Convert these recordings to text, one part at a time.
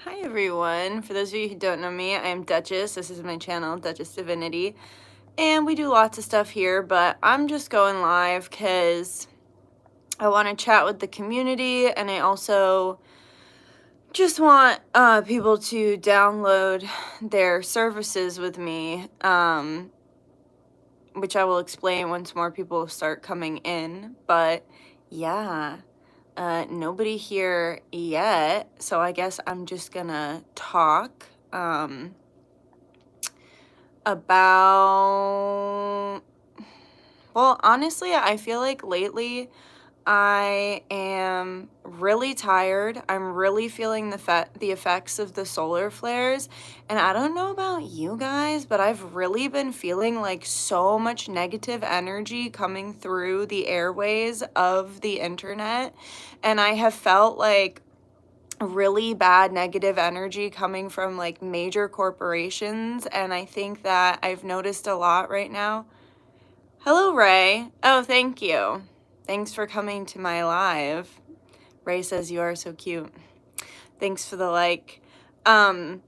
Hi everyone, for those of you who don't know me, I'm Dutchess. This is my channel, Dutchess Divinity, and we do lots of stuff here, but I'm just going live because I want to chat with the community, and I also just want people to download their services with me, which I will explain once more people start coming in, but yeah. Nobody here yet, so I guess I'm just gonna talk about, well, honestly, I feel like lately I am really tired. I'm really feeling the effects of the solar flares, and I don't know about you guys, but I've really been feeling like so much negative energy coming through the airways of the internet, and I have felt like really bad negative energy coming from like major corporations, and I think that I've noticed a lot right now. Hello, Ray. Oh, thank you. Thanks for coming to my live. Ray says you are so cute. Thanks for the like. I'm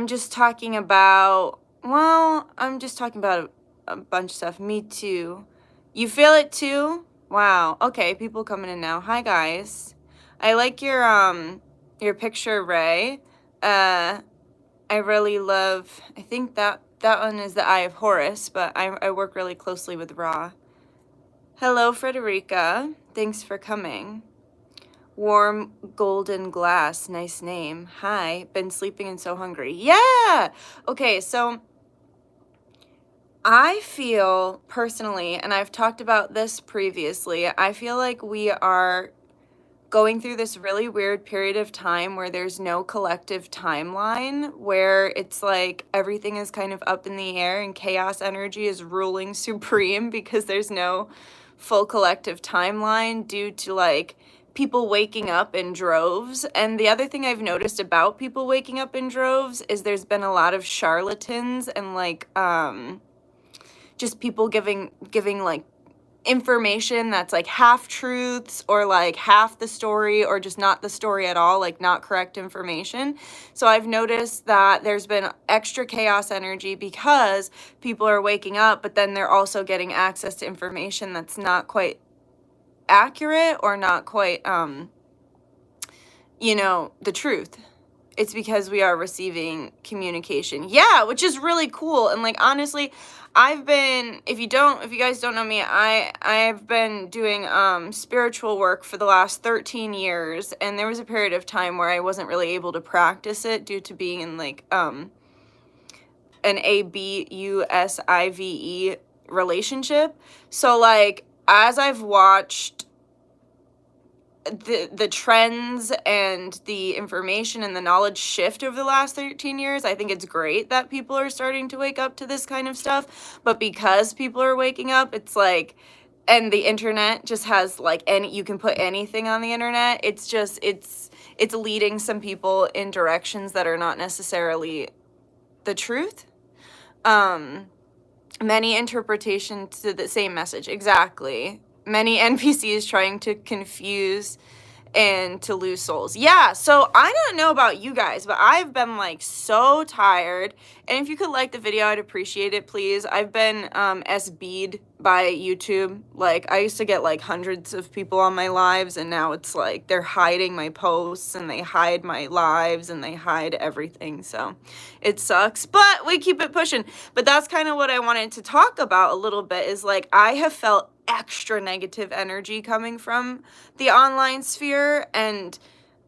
just talking about, well, I'm just talking about a bunch of stuff. Me too. You feel it too? Wow. Okay, people coming in now. Hi guys. I like your picture, Ray. I really love, I think that one is the Eye of Horus, but I work really closely with Ra. Hello, Frederica. Thanks for coming. Warm Golden Glass, nice name. Hi, been sleeping and so hungry. Yeah! Okay, so I feel personally, and I've talked about this previously, I feel like we are going through this really weird period of time where there's no collective timeline, where it's like everything is kind of up in the air and chaos energy is ruling supreme because there's no full collective timeline due to like people waking up in droves. And the other thing I've noticed about people waking up in droves is there's been a lot of charlatans and like just people giving like information that's like half truths or like half the story or just not the story at all, like not correct information. So I've noticed that there's been extra chaos energy because people are waking up, but then they're also getting access to information that's not quite accurate or not quite the truth. It's because we are receiving communication. Yeah, which is really cool. And like honestly, I've been, if you guys don't know me, I've been doing spiritual work for the last 13 years, and there was a period of time where I wasn't really able to practice it due to being in like an ABUSIVE relationship. So like as I've watched the trends and the information and the knowledge shift over the last 13 years, I think it's great that people are starting to wake up to this kind of stuff. But because people are waking up, it's like, and the internet just has like you can put anything on the internet. It's just, it's leading some people in directions that are not necessarily the truth. Many interpretations to the same message. Exactly. Many NPCs trying to confuse and to lose souls. Yeah, so I don't know about you guys, but I've been like so tired. And if you could like the video, I'd appreciate it, please. I've been SB'd by YouTube. Like I used to get like hundreds of people on my lives, and now it's like they're hiding my posts and they hide my lives and they hide everything. So it sucks, but we keep it pushing. But that's kind of what I wanted to talk about a little bit, is like I have felt extra negative energy coming from the online sphere, and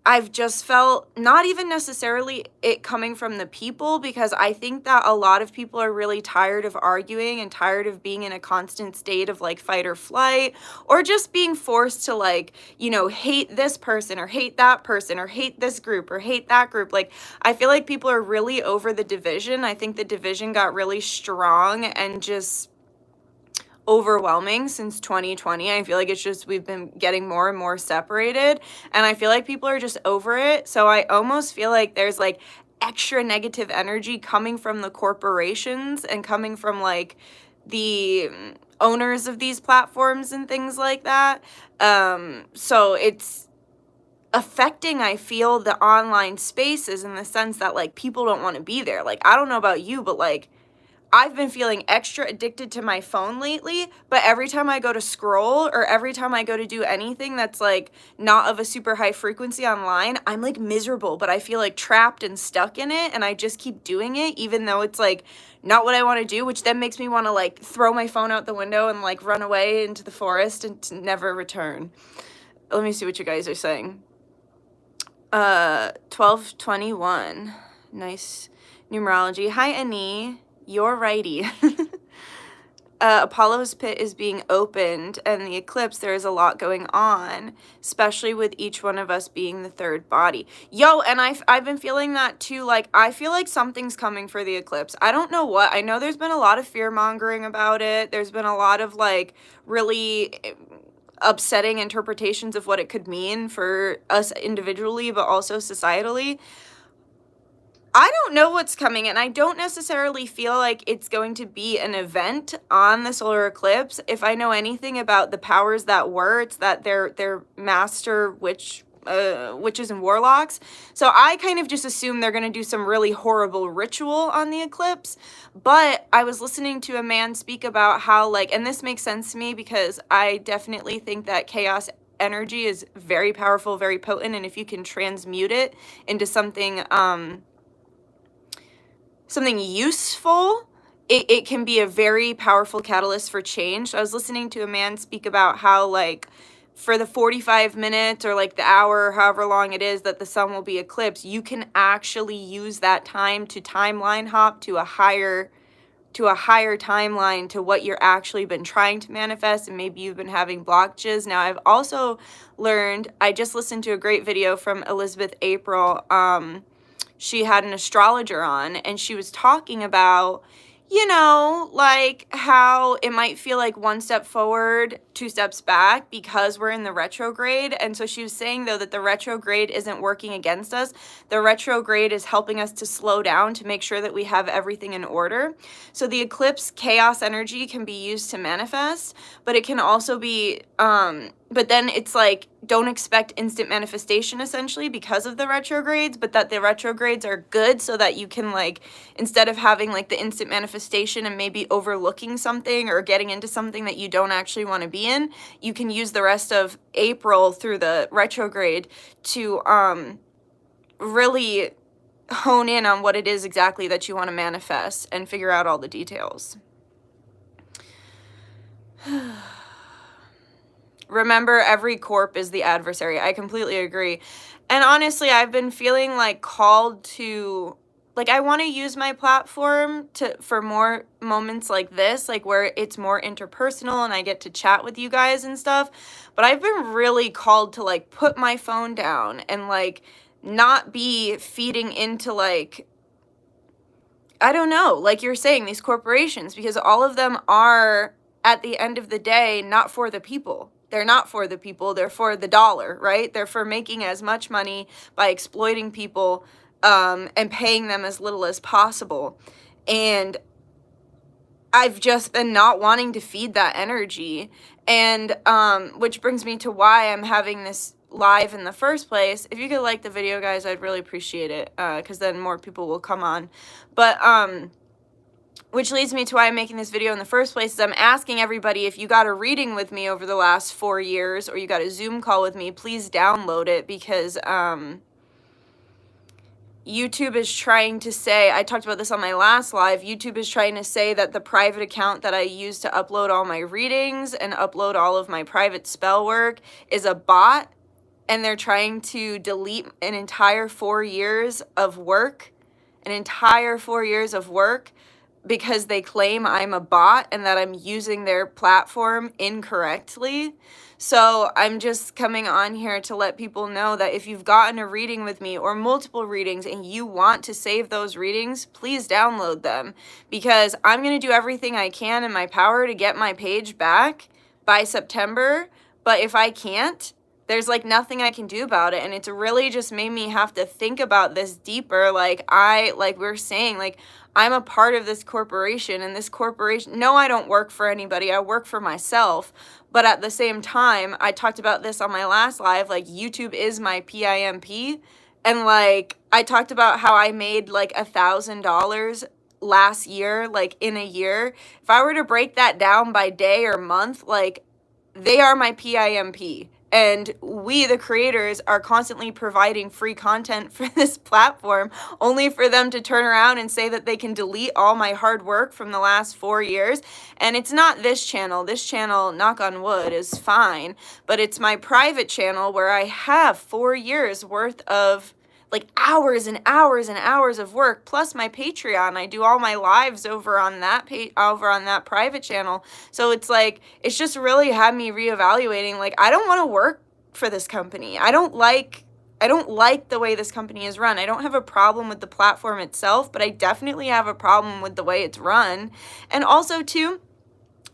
I've just felt not even necessarily it coming from the people, because I think that a lot of people are really tired of arguing and tired of being in a constant state of like fight or flight, or just being forced to like, hate this person or hate that person or hate this group or hate that group. Like I feel like people are really over the division. I think the division got really strong and just overwhelming since 2020. I feel like it's just we've been getting more and more separated, and I feel like people are just over it. So I almost feel like there's like extra negative energy coming from the corporations and coming from like the owners of these platforms and things like that. So it's affecting, I feel, the online spaces in the sense that, like, people don't want to be there. Like, I don't know about you, but, like, I've been feeling extra addicted to my phone lately, but every time I go to scroll or every time I go to do anything that's, like, not of a super high frequency online, I'm, like, miserable, but I feel, like, trapped and stuck in it, and I just keep doing it even though it's, like, not what I want to do, which then makes me want to, like, throw my phone out the window and, like, run away into the forest and to never return. Let me see what you guys are saying. 1221. Nice numerology. Hi, Annie. You're righty. Apollo's pit is being opened, and the eclipse, there is a lot going on, especially with each one of us being the third body. Yo, and I've been feeling that too. Like, I feel like something's coming for the eclipse. I don't know what. I know there's been a lot of fear-mongering about it. There's been a lot of, like, really upsetting interpretations of what it could mean for us individually, but also societally. I don't know what's coming, and I don't necessarily feel like it's going to be an event on the solar eclipse. If I know anything about the powers that were, it's that they're master witches and warlocks. So I kind of just assume they're going to do some really horrible ritual on the eclipse. But I was listening to a man speak about how, like, and this makes sense to me because I definitely think that chaos energy is very powerful, very potent, and if you can transmute it into something something useful, it can be a very powerful catalyst for change. So I was listening to a man speak about how, like, for the 45 minutes or, like, the hour, however long it is that the sun will be eclipsed, you can actually use that time to timeline hop to a higher timeline to what you're actually been trying to manifest, and maybe you've been having blockages. Now, I've also learned, I just listened to a great video from Elizabeth April. She had an astrologer on, and she was talking about, you know, like, how it might feel like one step forward, two steps back because we're in the retrograde. And so she was saying, though, that the retrograde isn't working against us. The retrograde is helping us to slow down to make sure that we have everything in order. So the eclipse chaos energy can be used to manifest, but it can also be, but then it's like, don't expect instant manifestation essentially because of the retrogrades, but that the retrogrades are good so that you can, like, instead of having, like, the instant manifestation and maybe overlooking something or getting into something that you don't actually want to be in, you can use the rest of April through the retrograde to really hone in on what it is exactly that you want to manifest and figure out all the details. Remember, every corp is the adversary. I completely agree. And honestly, I've been feeling, like, called to, like, I want to use my platform for more moments like this, like, where it's more interpersonal and I get to chat with you guys and stuff. But I've been really called to, like, put my phone down and, like, not be feeding into, like, I don't know, like you're saying, these corporations, because all of them are, at the end of the day, not for the people. They're not for the people. They're for the dollar, right? They're for making as much money by exploiting people and paying them as little as possible. And I've just been not wanting to feed that energy. And which brings me to why I'm having this live in the first place. If you could like the video, guys, I'd really appreciate it, because then more people will come on. But which leads me to why I'm making this video in the first place, is I'm asking everybody, if you got a reading with me over the last 4 years or you got a Zoom call with me, please download it, because YouTube is trying to say, I talked about this on my last live, YouTube is trying to say that the private account that I use to upload all my readings and upload all of my private spell work is a bot, and they're trying to delete an entire 4 years of work, because they claim I'm a bot and that I'm using their platform incorrectly. So I'm just coming on here to let people know that if you've gotten a reading with me or multiple readings and you want to save those readings, please download them, because I'm going to do everything I can in my power to get my page back by September. But if I can't, There's, like, nothing I can do about it, and it's really just made me have to think about this deeper. Like we were saying, like, I'm a part of this corporation, and this corporation, no, I don't work for anybody, I work for myself, but at the same time, I talked about this on my last live, like, YouTube is my PIMP, and, like, I talked about how I made, like, $1,000 last year, like, in a year. If I were to break that down by day or month, like, they are my PIMP. And we, the creators, are constantly providing free content for this platform, only for them to turn around and say that they can delete all my hard work from the last 4 years. And it's not this channel. This channel, knock on wood, is fine. But it's my private channel where I have 4 years worth of, like, hours and hours and hours of work, plus my Patreon. I do all my lives over on that private channel. So it's like, it's just really had me reevaluating, like, I don't want to work for this company. I don't like the way this company is run. I don't have a problem with the platform itself, but I definitely have a problem with the way it's run. And also too,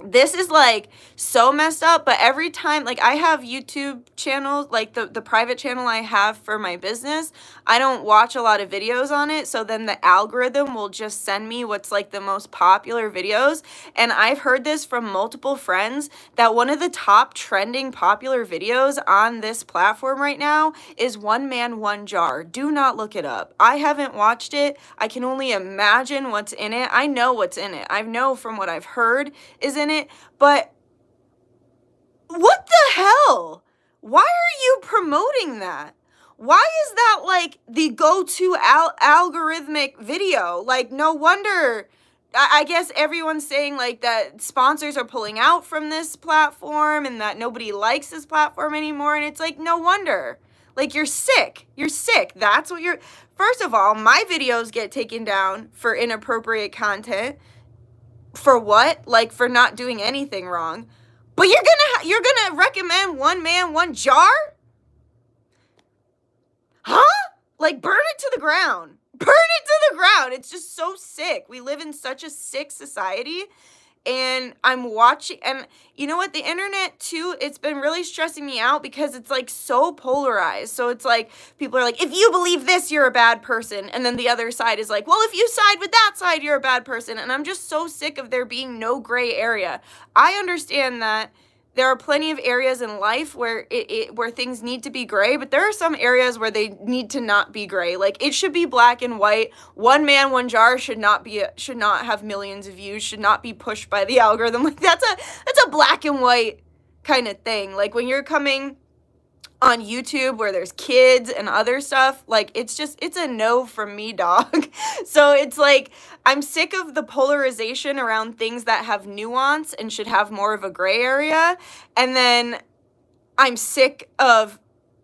this is, like, so messed up, but every time, like, I have YouTube channels, like the private channel I have for my business, I don't watch a lot of videos on it, so then the algorithm will just send me what's, like, the most popular videos. And I've heard this from multiple friends that one of the top trending popular videos on this platform right now is One Man, One Jar. Do not look it up. I haven't watched it. I can only imagine what's in it. I know what's in it. I know from what I've heard is in it, but what the hell? Why are you promoting that? Why is that, like, the go-to algorithmic video? Like, no wonder, I guess everyone's saying, like, that sponsors are pulling out from this platform and that nobody likes this platform anymore, and it's like, no wonder. Like, you're sick. You're sick. That's what you're... First of all, my videos get taken down for inappropriate content. For what? Like, for not doing anything wrong. But you're gonna recommend One Man, One Jar? Huh? Like, burn it to the ground. Burn it to the ground. It's just so sick. We live in such a sick society. And I'm watching, and you know what, the internet too, it's been really stressing me out because it's, like, so polarized. So it's like, people are like, if you believe this, you're a bad person. And then the other side is like, well, if you side with that side, you're a bad person. And I'm just so sick of there being no gray area. I understand that there are plenty of areas in life where where things need to be gray, but there are some areas where they need to not be gray. Like, it should be black and white. One Man, One Jar should not have millions of views, should not be pushed by the algorithm. Like, that's a black and white kind of thing. Like, when you're coming on YouTube where there's kids and other stuff, like, it's a no from me, dog. So it's like, I'm sick of the polarization around things that have nuance and should have more of a gray area. And then I'm sick of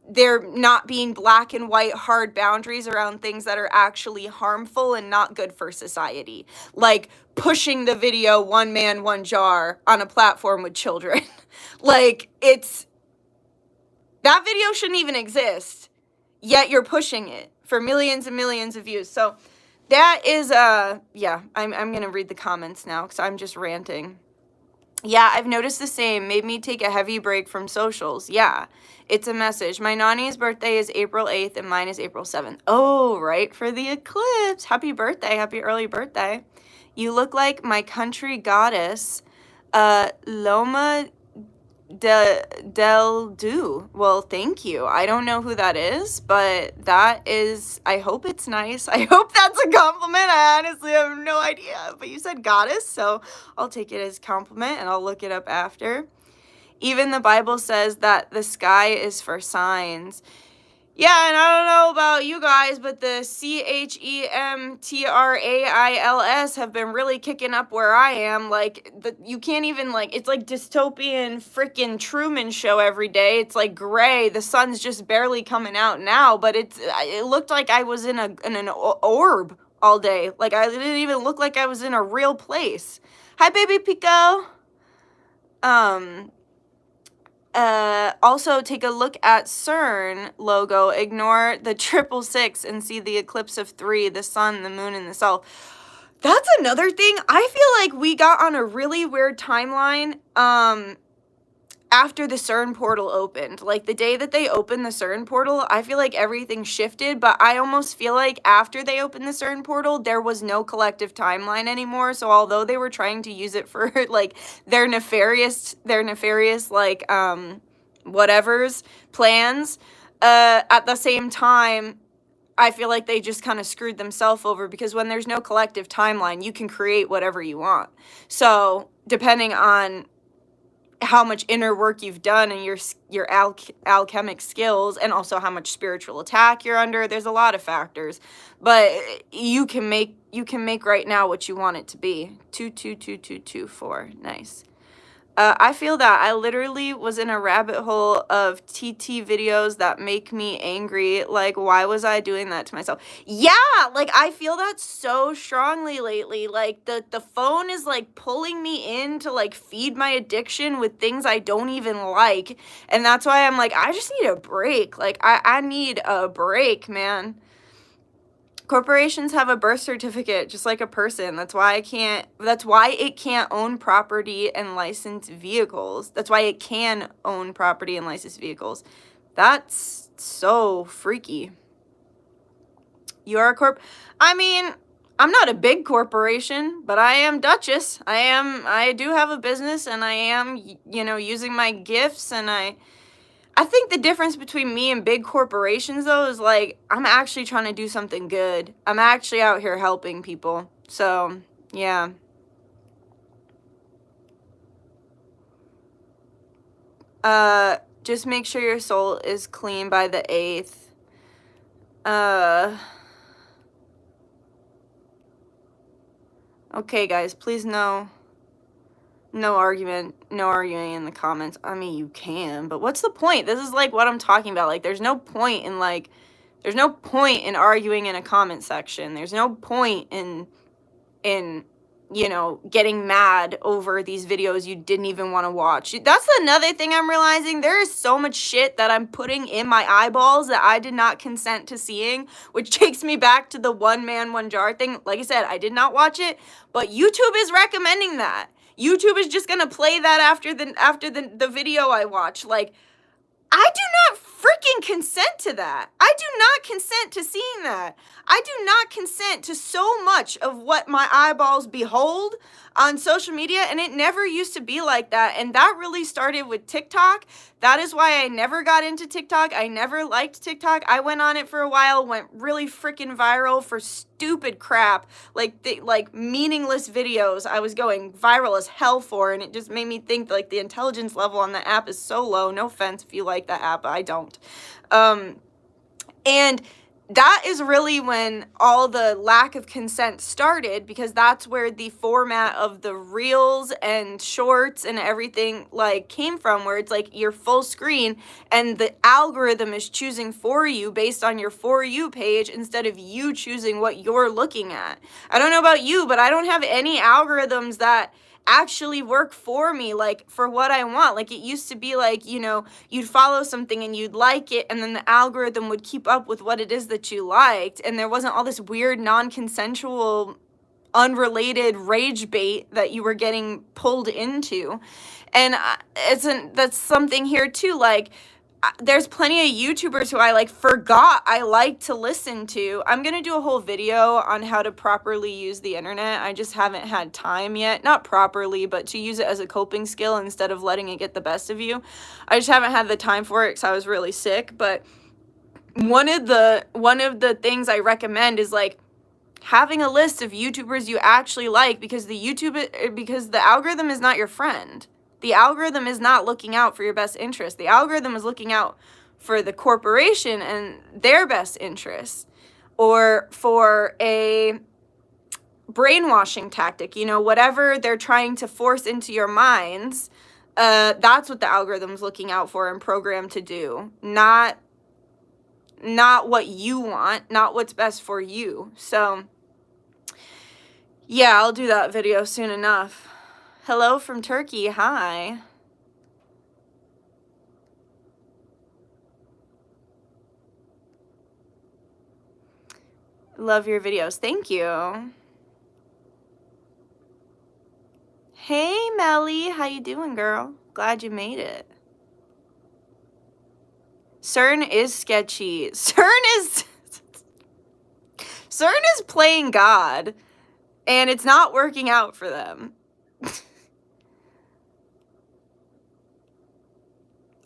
there not being black and white hard boundaries around things that are actually harmful and not good for society. Like, pushing the video One Man, One Jar on a platform with children. Like, that video shouldn't even exist, yet you're pushing it for millions and millions of views. So that is, yeah, I'm going to read the comments now because I'm just ranting. Yeah, I've noticed the same. Made me take a heavy break from socials. Yeah, it's a message. My nanny's birthday is April 8th and mine is April 7th. Oh, right, for the eclipse. Happy birthday. Happy early birthday. You look like my country goddess, Loma del Do. Well, thank you. I don't know who that is, but that is, I hope it's nice. I hope that's a compliment. I honestly have no idea, but you said goddess, so I'll take it as compliment and I'll look it up after. Even the Bible says that the sky is for signs. Yeah, and I don't know about you guys, but the CHEMTRAILS have been really kicking up where I am. Like, you can't even, like, it's like dystopian freaking Truman Show every day. It's like gray. The sun's just barely coming out now, but it looked like I was in an orb all day. Like, I didn't even look like I was in a real place. Hi, baby Pico. Also, take a look at CERN logo. Ignore the 666 and see the eclipse of 3, the sun, the moon, and the cell. That's another thing. I feel like we got on a really weird timeline. after the CERN portal opened. Like, the day that they opened the CERN portal, I feel like everything shifted, but I almost feel like after they opened the CERN portal, there was no collective timeline anymore. So although they were trying to use it for, like, their nefarious, like, whatevers, plans, at the same time, I feel like they just kind of screwed themselves over, because when there's no collective timeline, you can create whatever you want. So depending on how much inner work you've done and your alchemic skills, and also how much spiritual attack you're under, there's a lot of factors, but you can make right now what you want it to be. 222224, nice. I feel that I literally was in a rabbit hole of TT videos that make me angry. Like, why was I doing that to myself? Yeah, like, I feel that so strongly lately. Like, the phone is, like, pulling me in to, like, feed my addiction with things I don't even like. And that's why I'm like, I just need a break. Like, I need a break, man. Corporations have a birth certificate just like a person. That's why it can't own property and licensed vehicles. That's why it can own property and licensed vehicles. That's so freaky. You are a corp. I mean, I'm not a big corporation, but I am Dutchess. I do have a business, and I am, using my gifts, and I think the difference between me and big corporations, though, is, like, I'm actually trying to do something good. I'm actually out here helping people. So, yeah. Just make sure your soul is clean by the 8th. Okay, guys, please no arguing in the comments. I mean, you can, but what's the point? This is, like, what I'm talking about. Like, there's no point in arguing in a comment section. There's no point in getting mad over these videos you didn't even want to watch. That's another thing I'm realizing. There is so much shit that I'm putting in my eyeballs that I did not consent to seeing, which takes me back to the one man, one jar thing. Like I said, I did not watch it, but YouTube is recommending that. YouTube is just gonna play that after the video I watch. Like, I do not freaking consent to that. I do not consent to seeing that. I do not consent to so much of what my eyeballs behold on social media, and it never used to be like that. And that really started with TikTok. That is why I never got into TikTok. I never liked TikTok. I went on it for a while, went really freaking viral for stupid crap, like meaningless videos I was going viral as hell for, and it just made me think, like, the intelligence level on the app is so low. No offense if you like that app, but I don't. And that is really when all the lack of consent started, because that's where the format of the reels and shorts and everything, like, came from, where it's like your full screen and the algorithm is choosing for you based on your For You page instead of you choosing what you're looking at. I don't know about you, but I don't have any algorithms that actually work for me, like, for what I want. Like, it used to be like, you'd follow something and you'd like it, and then the algorithm would keep up with what it is that you liked, and there wasn't all this weird non-consensual, unrelated rage bait that you were getting pulled into. And that's something here too. Like, there's plenty of YouTubers who I forgot I like to listen to. I'm gonna do a whole video on how to properly use the internet. I just haven't had time yet. Not properly, but to use it as a coping skill instead of letting it get the best of you. I just haven't had the time for it because I was really sick. But one of the things I recommend is, like, having a list of YouTubers you actually like, because the algorithm is not your friend. The algorithm is not looking out for your best interest. The algorithm is looking out for the corporation and their best interests, or for a brainwashing tactic, whatever they're trying to force into your minds. That's what the algorithm's looking out for and programmed to do. Not what you want, not what's best for you. So, yeah, I'll do that video soon enough. Hello from Turkey. Hi. Love your videos. Thank you. Hey, Melly. How you doing, girl? Glad you made it. CERN is sketchy. CERN is playing God, and it's not working out for them.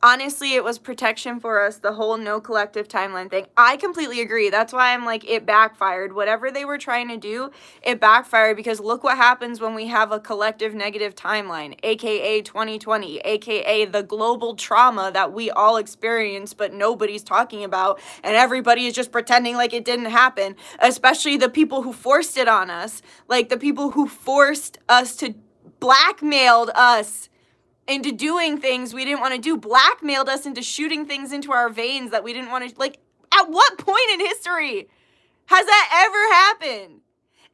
Honestly, it was protection for us, the whole no collective timeline thing. I completely agree. That's why I'm like, it backfired. Whatever they were trying to do, it backfired, because look what happens when we have a collective negative timeline, aka 2020, aka the global trauma that we all experience but nobody's talking about, and everybody is just pretending like it didn't happen, especially the people who forced it on us, like the people who forced us to blackmailed us into doing things we didn't want to do, blackmailed us into shooting things into our veins that we didn't want to, like, at what point in history has that ever happened?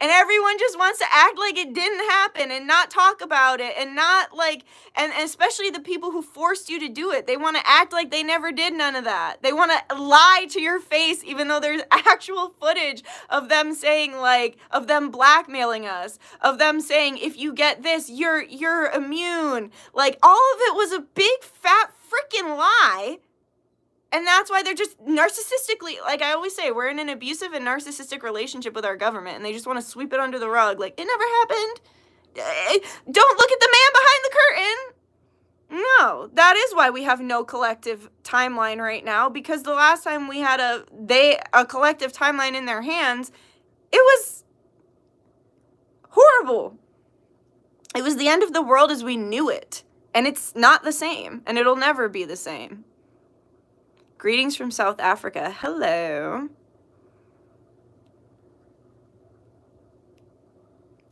And everyone just wants to act like it didn't happen and not talk about it, and not like, and especially the people who forced you to do it. They want to act like they never did none of that. They want to lie to your face, even though there's actual footage of them saying, like, of them blackmailing us, of them saying, if you get this, you're immune. Like, all of it was a big fat freaking lie. And that's why they're just narcissistically, like I always say, we're in an abusive and narcissistic relationship with our government, and they just want to sweep it under the rug. Like, it never happened. Don't look at the man behind the curtain. No, that is why we have no collective timeline right now, because the last time we had a collective timeline in their hands, it was horrible. It was the end of the world as we knew it. And it's not the same, and it'll never be the same. Greetings from South Africa. Hello.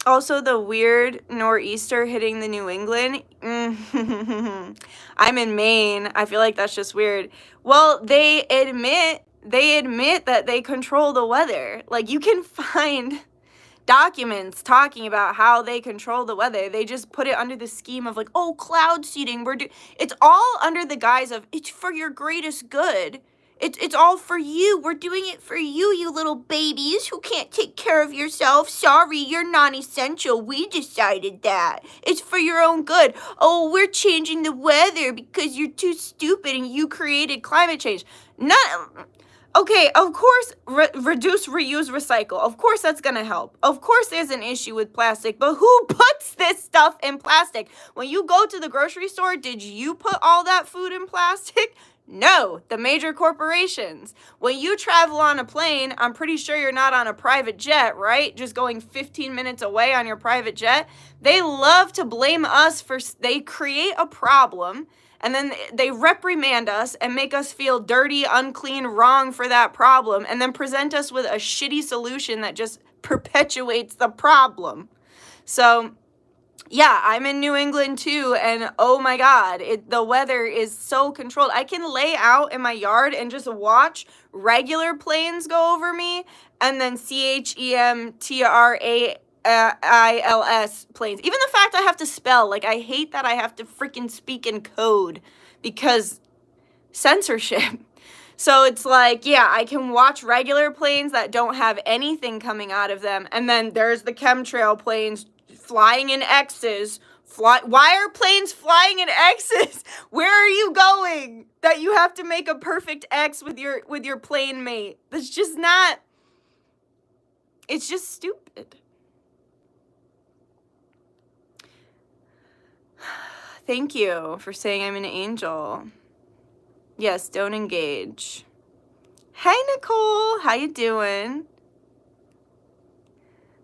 Also, the weird nor'easter hitting the New England. I'm in Maine. I feel like that's just weird. Well, they admit that they control the weather. Like, you can find documents talking about how they control the weather. They just put it under the scheme of like, oh, cloud seeding. It's all under the guise of it's for your greatest good. It's all for you. We're doing it for you, you little babies who can't take care of yourself. Sorry, you're non-essential. We decided that. It's for your own good. Oh, we're changing the weather because you're too stupid and you created climate change. Okay, of course, reduce, reuse, recycle. Of course, that's going to help. Of course, there's an issue with plastic, but who puts this stuff in plastic? When you go to the grocery store, did you put all that food in plastic? No, the major corporations. When you travel on a plane, I'm pretty sure you're not on a private jet, right? Just going 15 minutes away on your private jet. They love to blame us they create a problem, and then they reprimand us and make us feel dirty, unclean, wrong for that problem, and then present us with a shitty solution that just perpetuates the problem. So, yeah, I'm in New England too, and oh my God, the weather is so controlled. I can lay out in my yard and just watch regular planes go over me, and then CHEMTRAILS planes. Even the fact I have to spell, like, I hate that I have to freaking speak in code because censorship. So it's like, yeah, I can watch regular planes that don't have anything coming out of them, and then there's the chemtrail planes flying in X's. Why are planes flying in X's? Where are you going that you have to make a perfect X with your plane mate? That's just not. It's just stupid. Thank you for saying I'm an angel. Yes, don't engage. Hey, Nicole, how you doing?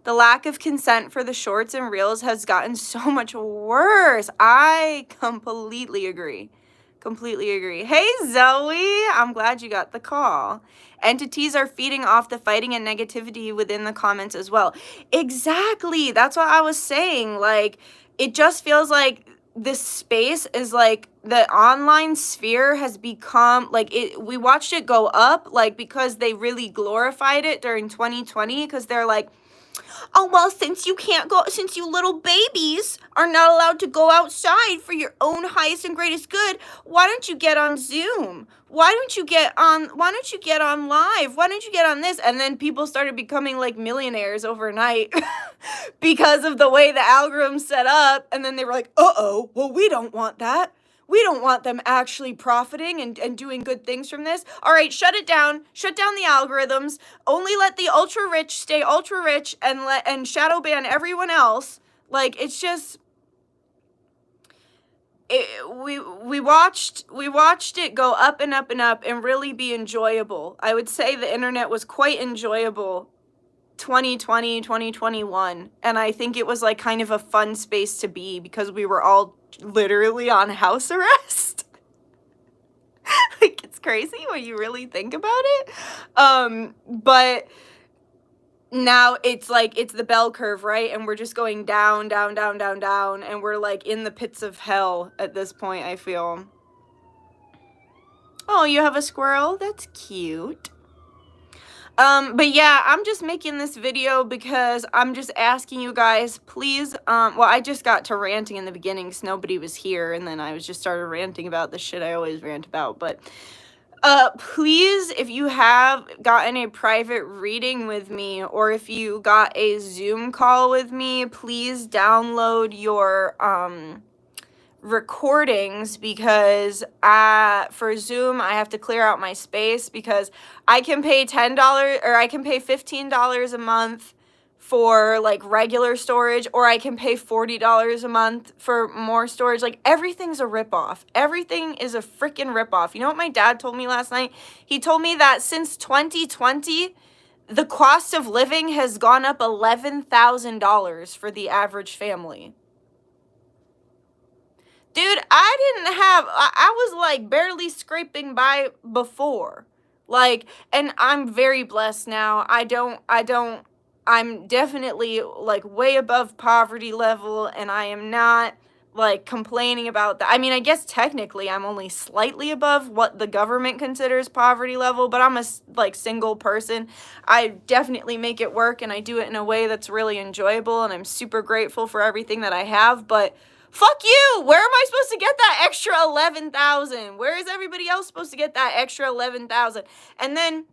The lack of consent for the shorts and reels has gotten so much worse. I completely agree. Completely agree. Hey, Zoe. I'm glad you got the call. Entities are feeding off the fighting and negativity within the comments as well. Exactly. That's what I was saying. Like, it just feels like this space is like the online sphere has become like we watched it go up, like, because they really glorified it during 2020, because they're like, oh, well, since you little babies are not allowed to go outside for your own highest and greatest good, why don't you get on Zoom? Why don't you get on live? Why don't you get on this? And then people started becoming like millionaires overnight because of the way the algorithm's set up. And then they were like, well, we don't want that. We don't want them actually profiting and doing good things from this. All right, shut it down. Shut down the algorithms. Only let the ultra rich stay ultra rich and shadow ban everyone else. Like, it's just... we watched it go up and up and up and really be enjoyable. I would say the internet was quite enjoyable 2020, 2021, and I think it was like kind of a fun space to be because we were all literally on house arrest. Like, it's crazy when you really think about it. But now it's like, it's the bell curve, right? And we're just going down, down, down, down, down, and we're like in the pits of hell at this point, I feel. Oh, you have a squirrel? That's cute. But yeah, I'm just making this video because I'm just asking you guys, please, well, I just got to ranting in the beginning because nobody was here, and then I was just started ranting about the shit I always rant about, but, please, if you have gotten a private reading with me, or if you got a Zoom call with me, please download your, recordings, because for Zoom I have to clear out my space, because I can pay $10 or I can pay $15 a month for like regular storage, or I can pay $40 a month for more storage. Like, everything's a ripoff. Everything is a freaking ripoff. You know what my dad told me last night? He told me that since 2020 the cost of living has gone up $11,000 for the average family. Dude, I was like barely scraping by before. Like, and I'm very blessed now. I'm definitely like way above poverty level, and I am not like complaining about that. I mean, I guess technically I'm only slightly above what the government considers poverty level, but I'm a like single person. I definitely make it work, and I do it in a way that's really enjoyable, and I'm super grateful for everything that I have, but fuck you! Where am I supposed to get that extra 11,000? Where is everybody else supposed to get that extra 11,000? And then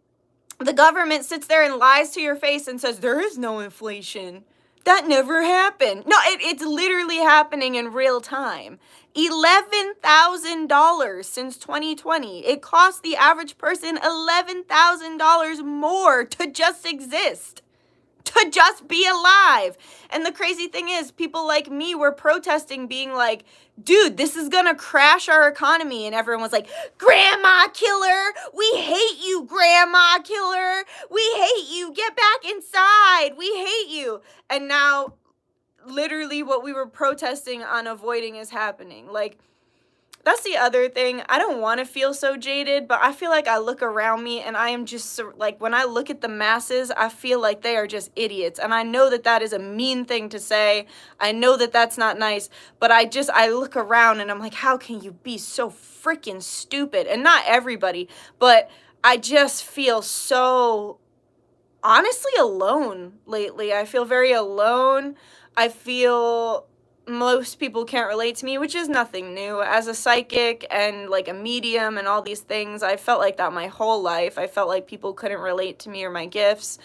the government sits there and lies to your face and says, there is no inflation. That never happened. No, it's literally happening in real time. $11,000 since 2020. It costs the average person $11,000 more to just exist. To just be alive. And the crazy thing is, people like me were protesting, being like, dude, this is gonna crash our economy. And everyone was like, Grandma Killer, we hate you, Grandma Killer. We hate you. Get back inside. We hate you. And now, literally what we were protesting on avoiding is happening. Like, that's the other thing. I don't want to feel so jaded, but I feel like I look around me and I am just like, when I look at the masses, I feel like they are just idiots. And I know that that is a mean thing to say. I know that that's not nice, but I look around and I'm like, how can you be so freaking stupid? And not everybody, but I just feel so honestly alone lately. I feel very alone. I feel most people can't relate to me, which is nothing new. As a psychic and like a medium and all these things, I felt like that my whole life. I felt like people couldn't relate to me or my gifts.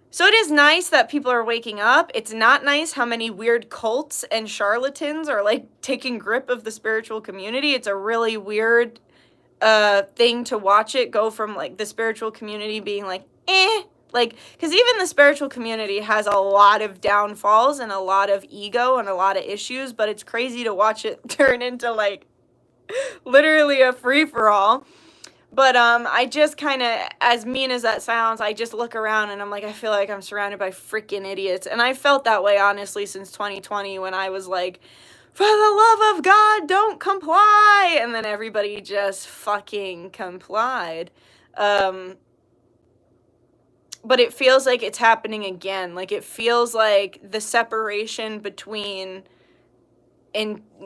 So it is nice that people are waking up. It's not nice how many weird cults and charlatans are like taking grip of the spiritual community. It's a really weird thing to watch it go from like the spiritual community being like, like, because even the spiritual community has a lot of downfalls and a lot of ego and a lot of issues, but it's crazy to watch it turn into, like, literally a free-for-all. But I just kind of, as mean as that sounds, I just look around and I'm like, I feel like I'm surrounded by freaking idiots. And I felt that way, honestly, since 2020 when I was like, for the love of God, don't comply! And then everybody just fucking complied. But it feels like it's happening again. Like, it feels like the separation between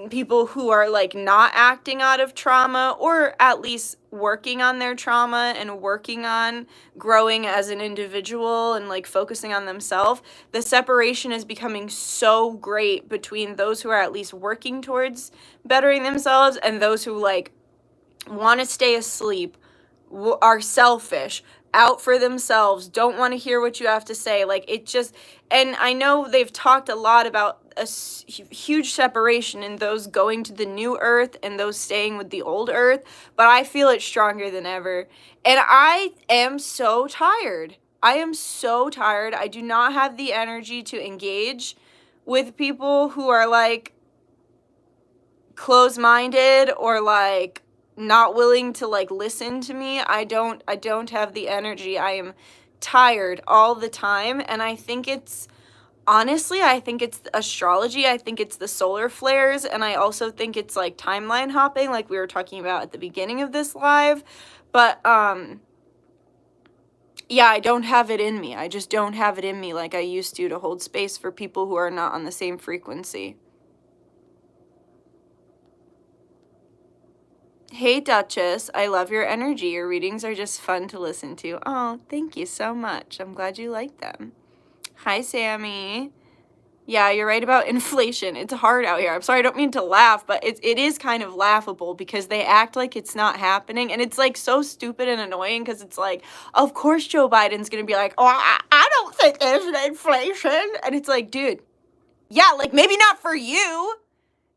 people who are, like, not acting out of trauma, or at least working on their trauma and working on growing as an individual and, like, focusing on themselves. The separation is becoming so great between those who are at least working towards bettering themselves and those who, like, want to stay asleep, are selfish, out for themselves, don't want to hear what you have to say. Like, it just, and I know they've talked a lot about a huge separation in those going to the new earth and those staying with the old earth, but I feel it stronger than ever. And I am so tired. I am so tired. I do not have the energy to engage with people who are like close-minded or like not willing to like listen to me. I don't have the energy. I am tired all the time, and I think it's honestly, I think it's astrology. I think it's the solar flares, and I also think it's like timeline hopping like we were talking about at the beginning of this live. But yeah, I don't have it in me. I just don't have it in me like I used to hold space for people who are not on the same frequency. Hey, Dutchess, I love your energy. Your readings are just fun to listen to. Oh, thank you so much. I'm glad you like them. Hi, Sammy. Yeah, you're right about inflation. It's hard out here. I'm sorry, I don't mean to laugh, but it is kind of laughable because they act like it's not happening. And it's like so stupid and annoying because it's like, of course Joe Biden's going to be like, oh, I don't think there's an inflation. And it's like, dude, yeah, like maybe not for you.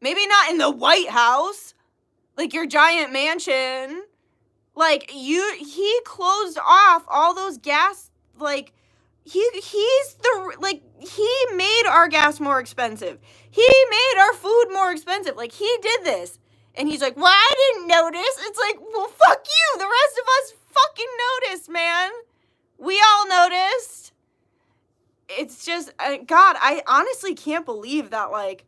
Maybe not in the White House. Like your giant mansion. Like he closed off all those gas, like he made our gas more expensive. He made our food more expensive. Like he did this. And he's like, well, I didn't notice. It's like, well, fuck you. The rest of us fucking noticed, man. We all noticed. It's just, God, I honestly can't believe that, like,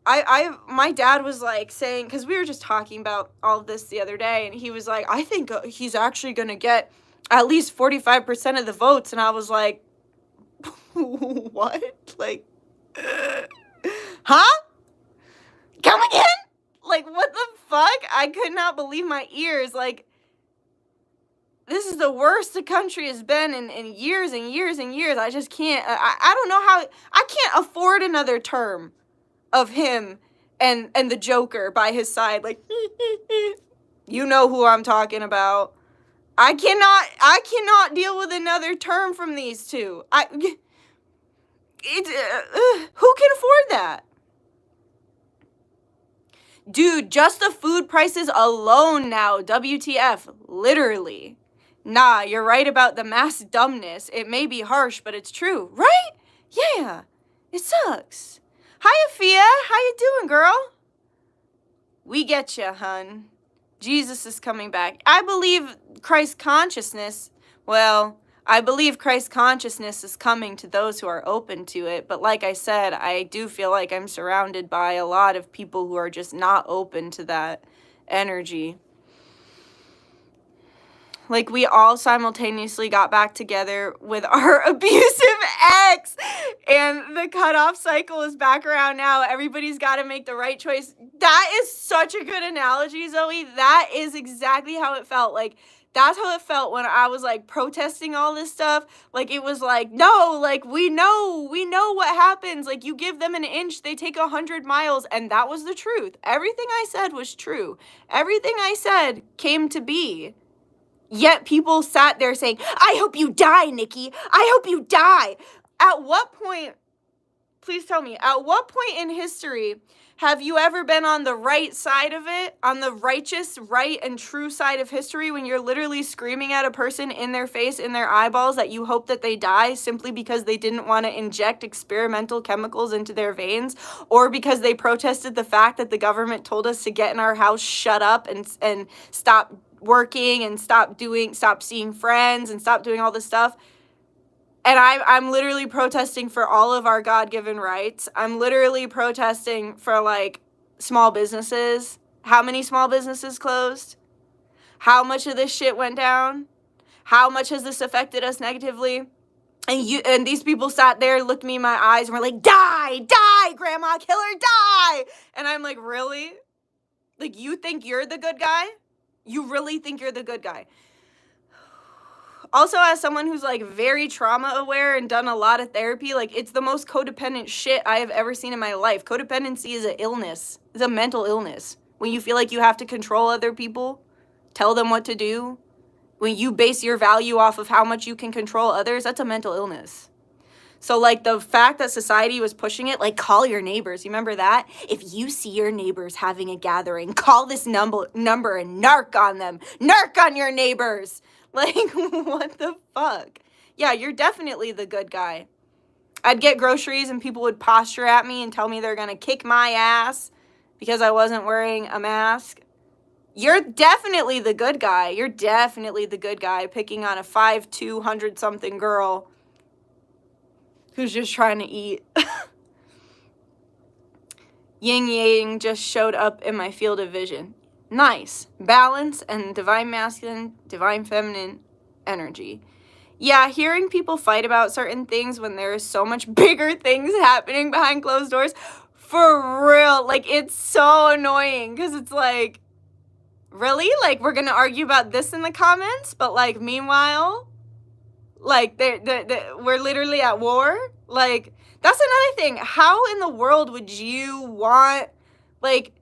my dad was like saying, because we were just talking about all of this the other day, and he was like, I think he's actually going to get at least 45% of the votes. And I was like, what? Like, huh? Come again? Like, what the fuck? I could not believe my ears. Like, this is the worst the country has been in years and years and years. I just can't, I don't know how, I can't afford another term of him and the Joker by his side, like, you know who I'm talking about. I cannot deal with another term from these two. Who can afford that? Dude, just the food prices alone now, WTF, literally. Nah, you're right about the mass dumbness. It may be harsh, but it's true, right? Yeah, it sucks. Hi, Afia. How you doing, girl? We get ya, hun. Jesus is coming back. I believe Christ consciousness, well, I believe Christ consciousness is coming to those who are open to it. But like I said, I do feel like I'm surrounded by a lot of people who are just not open to that energy. Like, we all simultaneously got back together with our abusive ex, and the cutoff cycle is back around now. Everybody's got to make the right choice. That is such a good analogy, Zoe. That is exactly how it felt. Like, that's how it felt when I was, like, protesting all this stuff. Like, it was like, no, like, we know what happens. Like, you give them an inch, they take 100 miles, and that was the truth. Everything I said was true. Everything I said came to be. Yet people sat there saying, I hope you die, Nikki. I hope you die. At what point, please tell me, at what point in history have you ever been on the right side of it, on the righteous, right, and true side of history when you're literally screaming at a person in their face, in their eyeballs, that you hope that they die simply because they didn't want to inject experimental chemicals into their veins, or because they protested the fact that the government told us to get in our house, shut up, and stop working and stop seeing friends and stop doing all this stuff. And I'm literally protesting for all of our God-given rights. I'm literally protesting for, like, small businesses. How many small businesses closed? How much of this shit went down? How much has this affected us negatively? And these people sat there, looked me in my eyes, and were like, die, grandma killer, die. And I'm like, really? Like, you think you're the good guy? You really think you're the good guy? Also, as someone who's, like, very trauma aware and done a lot of therapy, like, it's the most codependent shit I have ever seen in my life. Codependency is an illness. It's a mental illness. When you feel like you have to control other people, tell them what to do, When you base your value off of how much you can control others, that's a mental illness. So, like, the fact that society was pushing it, like, call your neighbors. You remember that? If you see your neighbors having a gathering, call this number and narc on them. Narc on your neighbors. Like, what the fuck? Yeah, you're definitely the good guy. I'd get groceries and people would posture at me and tell me they're going to kick my ass because I wasn't wearing a mask. You're definitely the good guy. You're definitely the good guy picking on a 5'2", 100-something girl who's just trying to eat. Yin Yang just showed up in my field of vision. Nice. Balance and divine masculine, divine feminine energy. Yeah, hearing people fight about certain things when there is so much bigger things happening behind closed doors, for real, like, it's so annoying, because it's like, really? Like, we're going to argue about this in the comments, but, like, meanwhile, like, we're literally at war? Like, that's another thing. How in the world would you want, like,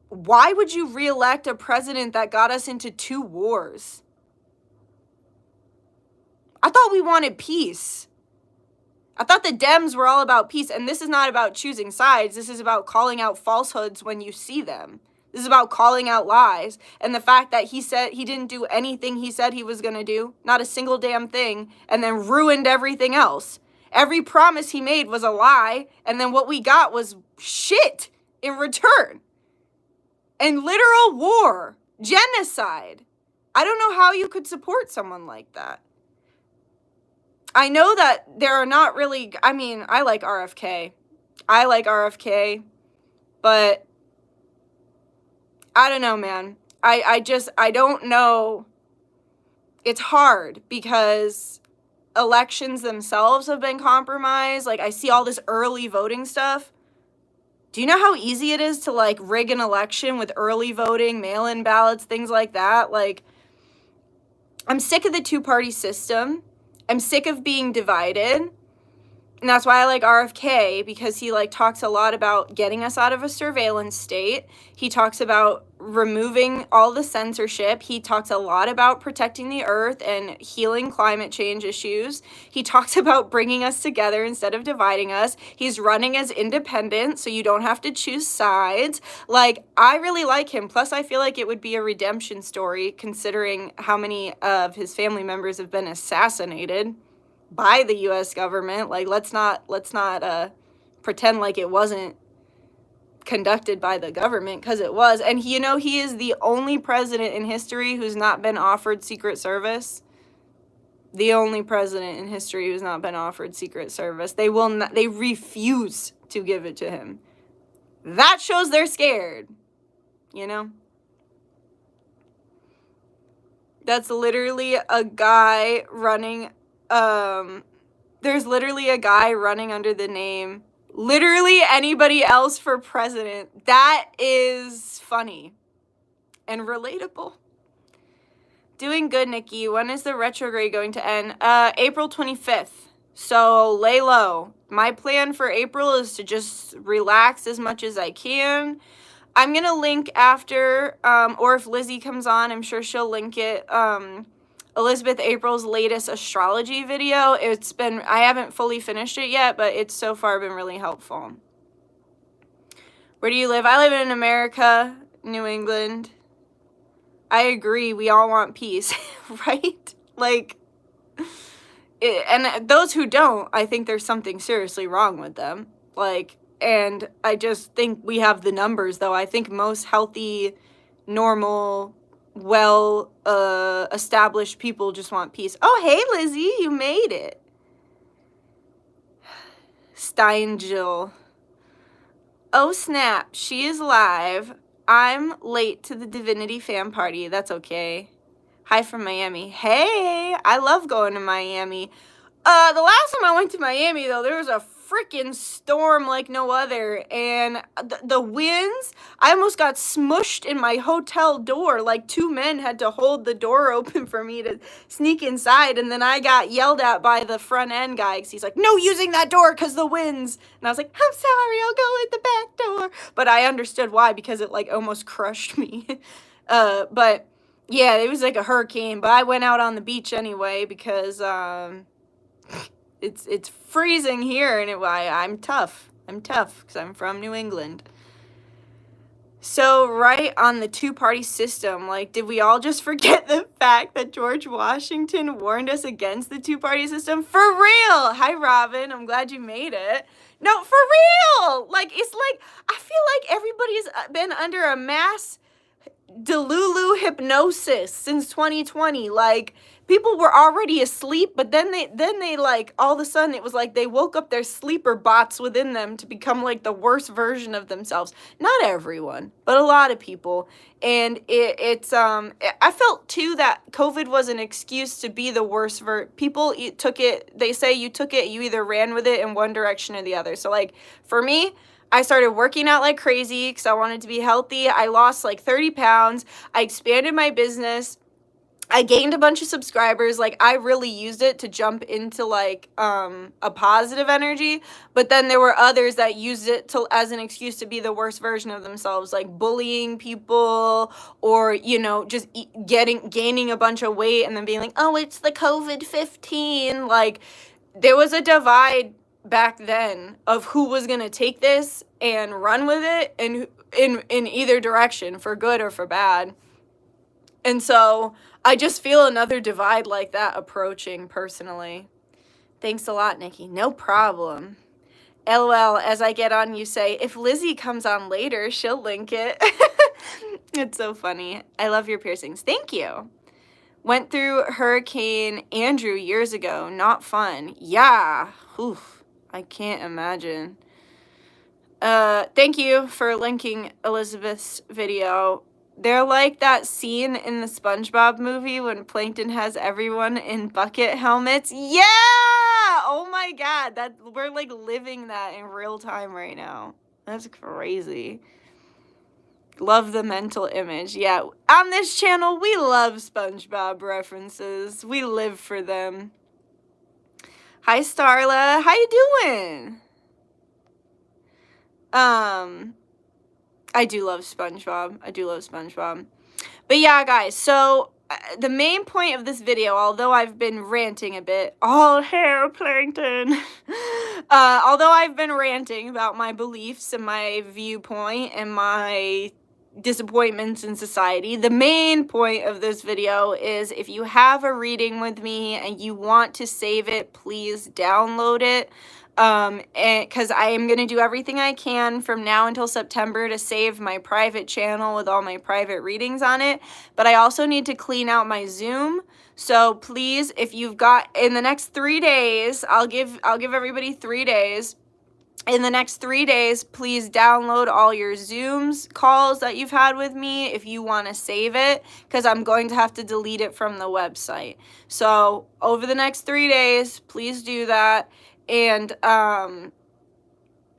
why would you reelect a president that got us into 2 wars? I thought we wanted peace. I thought the Dems were all about peace, and this is not about choosing sides. This is about calling out falsehoods when you see them. This is about calling out lies, and the fact that he said he didn't do anything he said he was going to do, not a single damn thing, and then ruined everything else. Every promise he made was a lie, and then what we got was shit in return. And literal war, genocide. I don't know how you could support someone like that. I know that there are not really, I mean, I like RFK. But I don't know, man. I don't know. It's hard because elections themselves have been compromised. Like, I see all this early voting stuff. Do you know how easy it is to, like, rig an election with early voting, mail-in ballots, things like that? Like, I'm sick of the 2-party system. I'm sick of being divided, and that's why I like RFK, because he, like, talks a lot about getting us out of a surveillance state. He talks about removing all the censorship. He talks a lot about protecting the earth and healing climate change issues. He talks about bringing us together instead of dividing us. He's running as independent, so you don't have to choose sides. Like, I really like him. Plus, I feel like it would be a redemption story, considering how many of his family members have been assassinated by the U.S. government. Like, let's not pretend like it wasn't conducted by the government, because it was. And he is the only president in history who's not been offered Secret Service. The only president in history who's not been offered Secret Service. They refuse to give it to him. That shows they're scared, you know? That's literally a guy running, there's literally a guy running under the name literally anybody else for president. That is funny and relatable. Doing good, Nikki. When is the retrograde going to end? April 25th. So lay low. My plan for April is to just relax as much as I can. I'm going to link after, or if Lizzie comes on, I'm sure she'll link it. Elizabeth April's latest astrology video. I haven't fully finished it yet, but it's so far been really helpful. Where do you live? I live in America, New England. I agree. We all want peace, right? Like, and those who don't, I think there's something seriously wrong with them. Like, and I just think we have the numbers, though. I think most healthy, normal, established people just want peace. Oh, hey, Lizzie, you made it. Steingel. Oh, snap. She is live. I'm late to the Divinity fan party. That's okay. Hi from Miami. Hey, I love going to Miami. The last time I went to Miami, though, there was a freaking storm like no other, and the winds, I almost got smushed in my hotel door. Like, 2 men had to hold the door open for me to sneak inside, and then I got yelled at by the front end guy, because he's like, no using that door because the winds. And I was like, I'm sorry, I'll go in the back door. But I understood why, because it, like, almost crushed me. But Yeah, it was like a hurricane, but I went out on the beach anyway because it's freezing here, and I'm tough. I'm tough because I'm from New England. So, right on the two-party system, like, did we all just forget the fact that George Washington warned us against the two-party system? For real! Hi, Robin. I'm glad you made it. No, for real! Like, it's like, I feel like everybody's been under a mass Delulu hypnosis since 2020. Like, people were already asleep, but then they like, all of a sudden it was like they woke up their sleeper bots within them to become like the worst version of themselves. Not everyone, but a lot of people. And I felt too that COVID was an excuse to be the worst people took it. They say you took it, you either ran with it in one direction or the other. So like for me, I started working out like crazy because I wanted to be healthy. I lost like 30 pounds. I expanded my business. I gained a bunch of subscribers. Like, I really used it to jump into like a positive energy. But then there were others that used it as an excuse to be the worst version of themselves, like bullying people, or, you know, just gaining a bunch of weight and then being like, oh, it's the COVID-15. Like, there was a divide back then of who was going to take this and run with it, and in either direction, for good or for bad. And so I just feel another divide like that approaching personally. Thanks a lot, Nikki. No problem. LOL, as I get on, you say, if Lizzie comes on later, she'll link it. It's so funny. I love your piercings. Thank you. Went through Hurricane Andrew years ago. Not fun. Yeah. Oof. I can't imagine. Thank you for linking Elizabeth's video. They're like that scene in the SpongeBob movie when Plankton has everyone in bucket helmets. Yeah! Oh my god, we're like living that in real time right now. That's crazy. Love the mental image. Yeah, on this channel, we love SpongeBob references. We live for them. Hi, Starla. How you doing? I do love SpongeBob. I do love SpongeBob. But yeah, guys, so the main point of this video, although I've been ranting a bit, all hair Plankton, although I've been ranting about my beliefs and my viewpoint and my disappointments in society, the main point of this video is if you have a reading with me and you want to save it, please download it. Because I am going to do everything I can from now until September to save my private channel with all my private readings on it. But I also need to clean out my Zoom. So please, if you've got, in the next 3 days, I'll give everybody 3 days. In the next 3 days, please download all your Zooms calls that you've had with me if you want to save it, because I'm going to have to delete it from the website. So over the next 3 days, please do that. And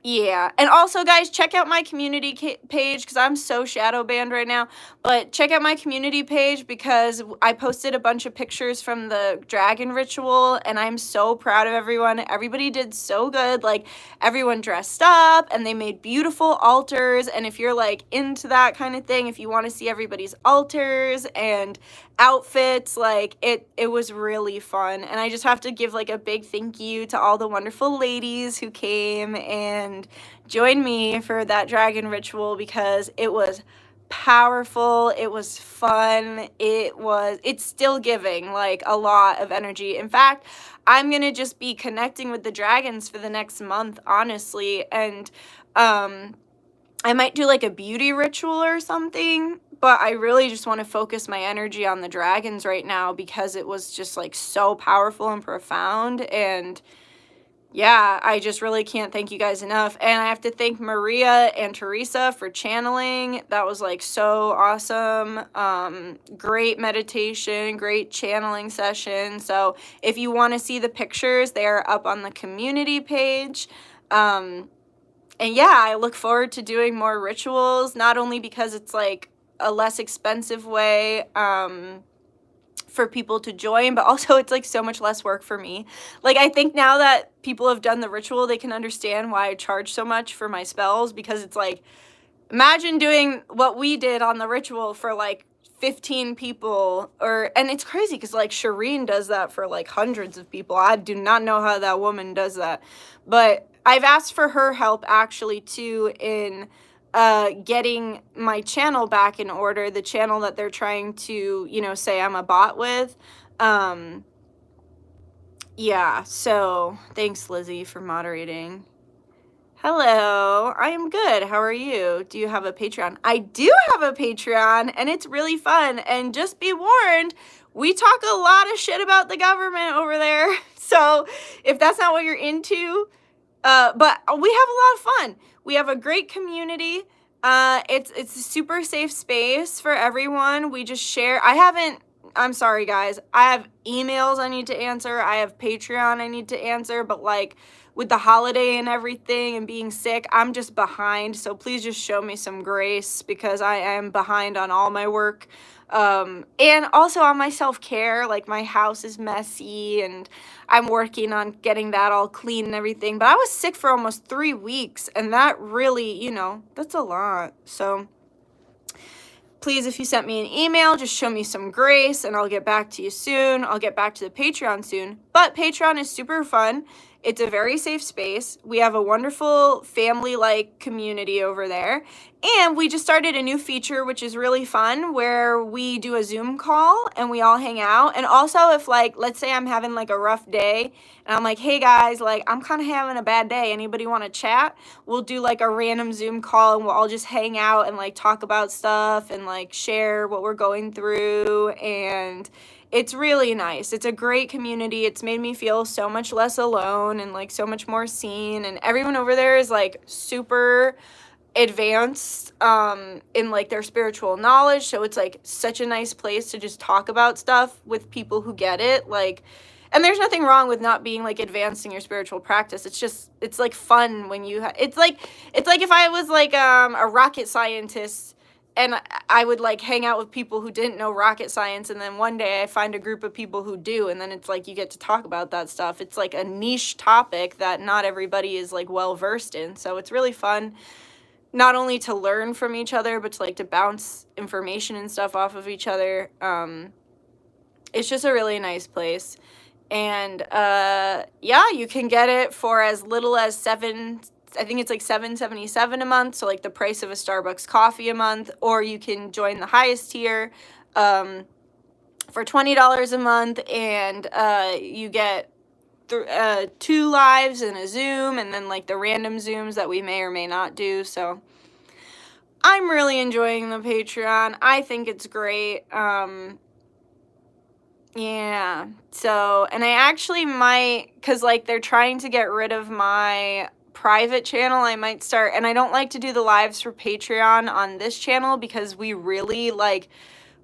yeah, and also guys, check out my community page, because I'm so shadow banned right now, but check out my community page because I posted a bunch of pictures from the dragon ritual, and I'm so proud of everyone. Everybody did so good. Like, everyone dressed up and they made beautiful altars, and if you're like into that kind of thing, if you want to see everybody's altars and outfits, like it was really fun. And I just have to give like a big thank you to all the wonderful ladies who came and joined me for that dragon ritual, because it was powerful, it was fun, it's still giving like a lot of energy. In fact, I'm gonna just be connecting with the dragons for the next month, honestly, and I might do like a beauty ritual or something, but I really just want to focus my energy on the dragons right now because it was just like so powerful and profound. And yeah, I just really can't thank you guys enough. And I have to thank Maria and Teresa for channeling. That was like so awesome. Great meditation, great channeling session. So if you want to see the pictures, they're up on the community page. And yeah, I look forward to doing more rituals, not only because it's like a less expensive way for people to join, but also it's like so much less work for me. Like, I think now that people have done the ritual, they can understand why I charge so much for my spells, because it's like, imagine doing what we did on the ritual for like 15 people, and it's crazy because like Shireen does that for like hundreds of people. I do not know how that woman does that, but I've asked for her help actually too in getting my channel back in order, the channel that they're trying to, you know, say I'm a bot with. Yeah, so thanks, Lizzie, for moderating. Hello, I am good. How are you? Do you have a Patreon? I do have a Patreon, and it's really fun. And just be warned, we talk a lot of shit about the government over there. So if that's not what you're into, but we have a lot of fun. We have a great community. It's a super safe space for everyone. We just share. I'm sorry, guys. I have emails I need to answer. I have Patreon I need to answer. But, like, with the holiday and everything and being sick, I'm just behind. So please just show me some grace because I am behind on all my work. And also on my self-care. Like, my house is messy and I'm working on getting that all clean and everything. But I was sick for almost 3 weeks. And that really, you know, that's a lot. So please, if you sent me an email, just show me some grace and I'll get back to you soon. I'll get back to the Patreon soon. But Patreon is super fun. It's a very safe space. We have a wonderful family-like community over there. And we just started a new feature, which is really fun, where we do a Zoom call and we all hang out. And also if, like, let's say I'm having, like, a rough day and I'm like, hey, guys, like, I'm kind of having a bad day. Anybody want to chat? We'll do, like, a random Zoom call and we'll all just hang out and, like, talk about stuff and, like, share what we're going through. And it's really nice. It's a great community. It's made me feel so much less alone and, like, so much more seen. And everyone over there is, like, super advanced in, like, their spiritual knowledge. So it's, like, such a nice place to just talk about stuff with people who get it. Like, and there's nothing wrong with not being, like, advanced in your spiritual practice. It's just, it's, like, fun when you it's like if I was, like, a rocket scientist and I would, like, hang out with people who didn't know rocket science, and then one day I find a group of people who do, and then it's like you get to talk about that stuff. It's, like, a niche topic that not everybody is, like, well-versed in. So it's really fun, not only to learn from each other, but to, like, to bounce information and stuff off of each other. It's just a really nice place. And, yeah, you can get it for as little as I think it's like $7.77 a month, so like the price of a Starbucks coffee a month, or you can join the highest tier for $20 a month, and you get 2 lives and a Zoom, and then like the random Zooms that we may or may not do. So I'm really enjoying the Patreon. I think it's great. Yeah, so, and I actually might, because like they're trying to get rid of my private channel, I might start, and I don't like to do the lives for Patreon on this channel because we really, like,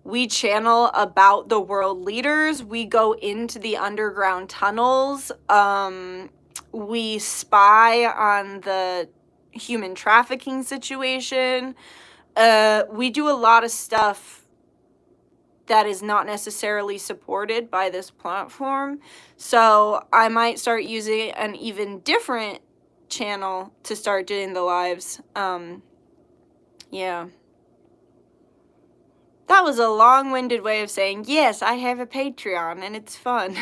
we channel about the world leaders. We go into the underground tunnels. We spy on the human trafficking situation. We do a lot of stuff that is not necessarily supported by this platform. So I might start using an even different channel to start doing the lives. Yeah. That was a long-winded way of saying, yes, I have a Patreon and it's fun.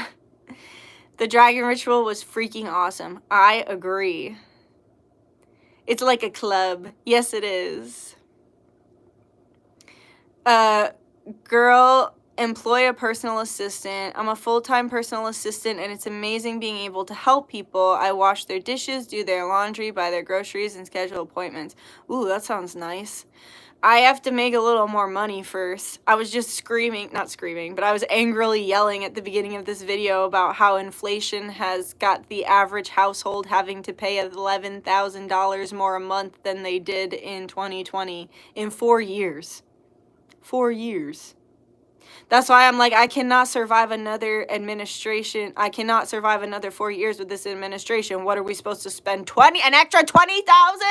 The dragon ritual was freaking awesome. I agree. It's like a club. Yes, it is. Girl, employ a personal assistant. I'm a full-time personal assistant, and it's amazing being able to help people. I wash their dishes, do their laundry, buy their groceries, and schedule appointments. Ooh, that sounds nice. I have to make a little more money first. I was just not screaming, but I was angrily yelling at the beginning of this video about how inflation has got the average household having to pay $11,000 more a month than they did in 2020 in 4 years. 4 years. That's why I'm like, I cannot survive another administration. I cannot survive another 4 years with this administration. What are we supposed to spend? An extra 20,000?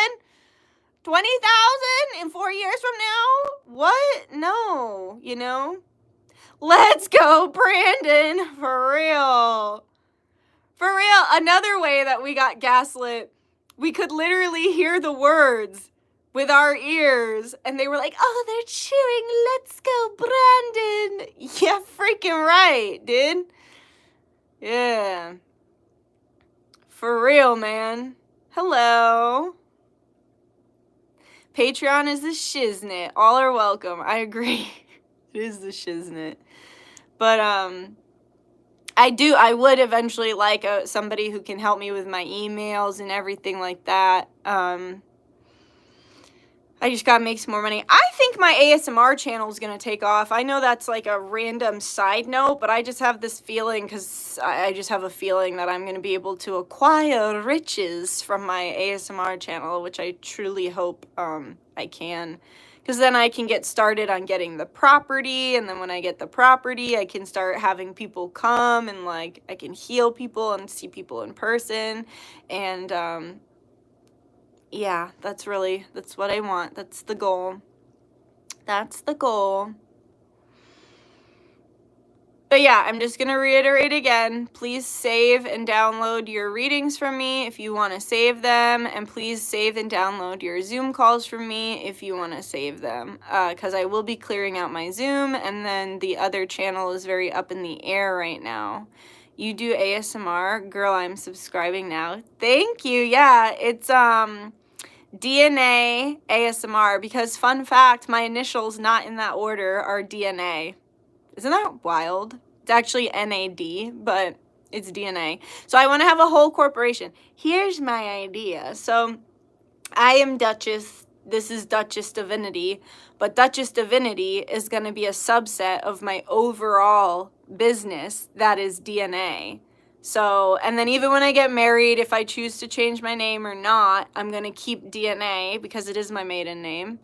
20,000 in 4 years from now? What? No, you know? Let's go, Brandon. For real. For real. Another way that we got gaslit, we could literally hear the words with our ears. And they were like, oh, they're cheering. Let's go, Brandon. Yeah, freaking right, dude. Yeah. For real, man. Hello. Patreon is the shiznit. All are welcome. I agree. It is the shiznit. But, I would eventually like somebody who can help me with my emails and everything like that. I just gotta make some more money. I think my ASMR channel is gonna take off. I know that's like a random side note, but I just have this feeling, because I just have a feeling that I'm gonna be able to acquire riches from my ASMR channel, which I truly hope I can. Because then I can get started on getting the property, and then when I get the property, I can start having people come, and like I can heal people and see people in person, and yeah, that's what I want. That's the goal. That's the goal. But yeah, I'm just going to reiterate again. Please save and download your readings from me if you want to save them. And please save and download your Zoom calls from me if you want to save them. Because I will be clearing out my Zoom, and then the other channel is very up in the air right now. You do ASMR? Girl, I'm subscribing now. Thank you. Yeah, it's DNA ASMR, because fun fact, my initials, not in that order, are DNA. Isn't that wild? It's actually NAD, but it's DNA. So I want to have a whole corporation. Here's my idea. So I am Dutchess. This is Dutchess Divinity, but Dutchess Divinity is going to be a subset of my overall business that is DNA. So, and then even when I get married, if I choose to change my name or not, I'm going to keep DNA because it is my maiden name.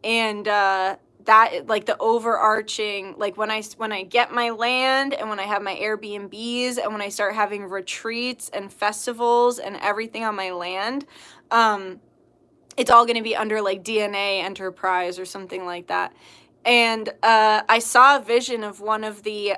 And that, like, the overarching, like, when I get my land, and when I have my Airbnbs, and when I start having retreats and festivals and everything on my land, it's all going to be under like DNA Enterprise or something like that. And I saw a vision of one of the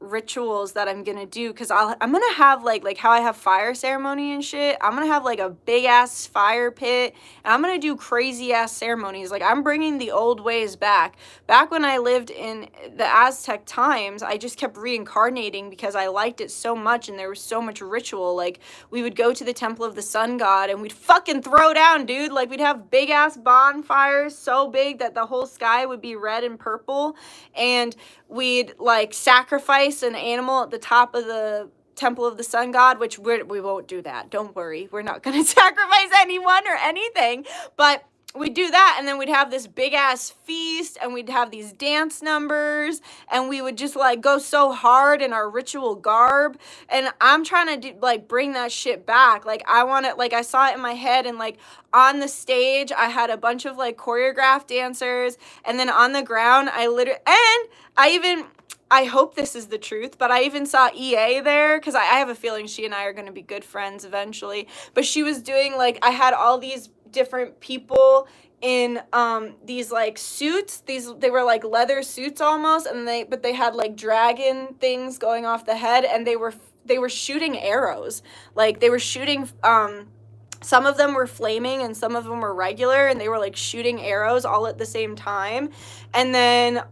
rituals that I'm gonna do, because I'm gonna have like how I have fire ceremony and shit. I'm gonna have like a big ass fire pit, and I'm gonna do crazy ass ceremonies. Like, I'm bringing the old ways back. Back when I lived in the Aztec times, I just kept reincarnating because I liked it so much, and there was so much ritual. Like, we would go to the temple of the sun god, and we'd fucking throw down, dude. Like, we'd have big ass bonfires so big that the whole sky would be red and purple, and we'd like sacrifice an animal at the top of the temple of the sun god, which we won't do that. Don't worry. We're not going to sacrifice anyone or anything, but we'd do that, and then we'd have this big ass feast, and we'd have these dance numbers, and we would just like go so hard in our ritual garb. And I'm trying to bring that shit back. Like, I want it, like, I saw it in my head, and like on the stage I had a bunch of like choreographed dancers, and then on the ground I hope this is the truth, but I even saw EA there, because I have a feeling she and I are going to be good friends eventually. But she was doing, like, I had all these different people in these like suits. They were like leather suits almost, and they had like dragon things going off the head, and they were shooting arrows. Like, they were shooting some of them were flaming and some of them were regular, and they were like shooting arrows all at the same time. And then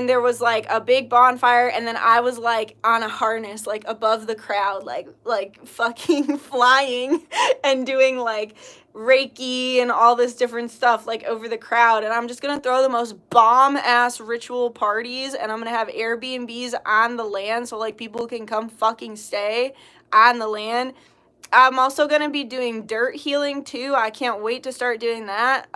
there was like a big bonfire, and then I was like on a harness, like above the crowd, like fucking flying and doing like Reiki and all this different stuff like over the crowd. And I'm just gonna throw the most bomb ass ritual parties, and I'm gonna have Airbnbs on the land so like people can come fucking stay on the land. I'm also going to be doing dirt healing too. I can't wait to start doing that.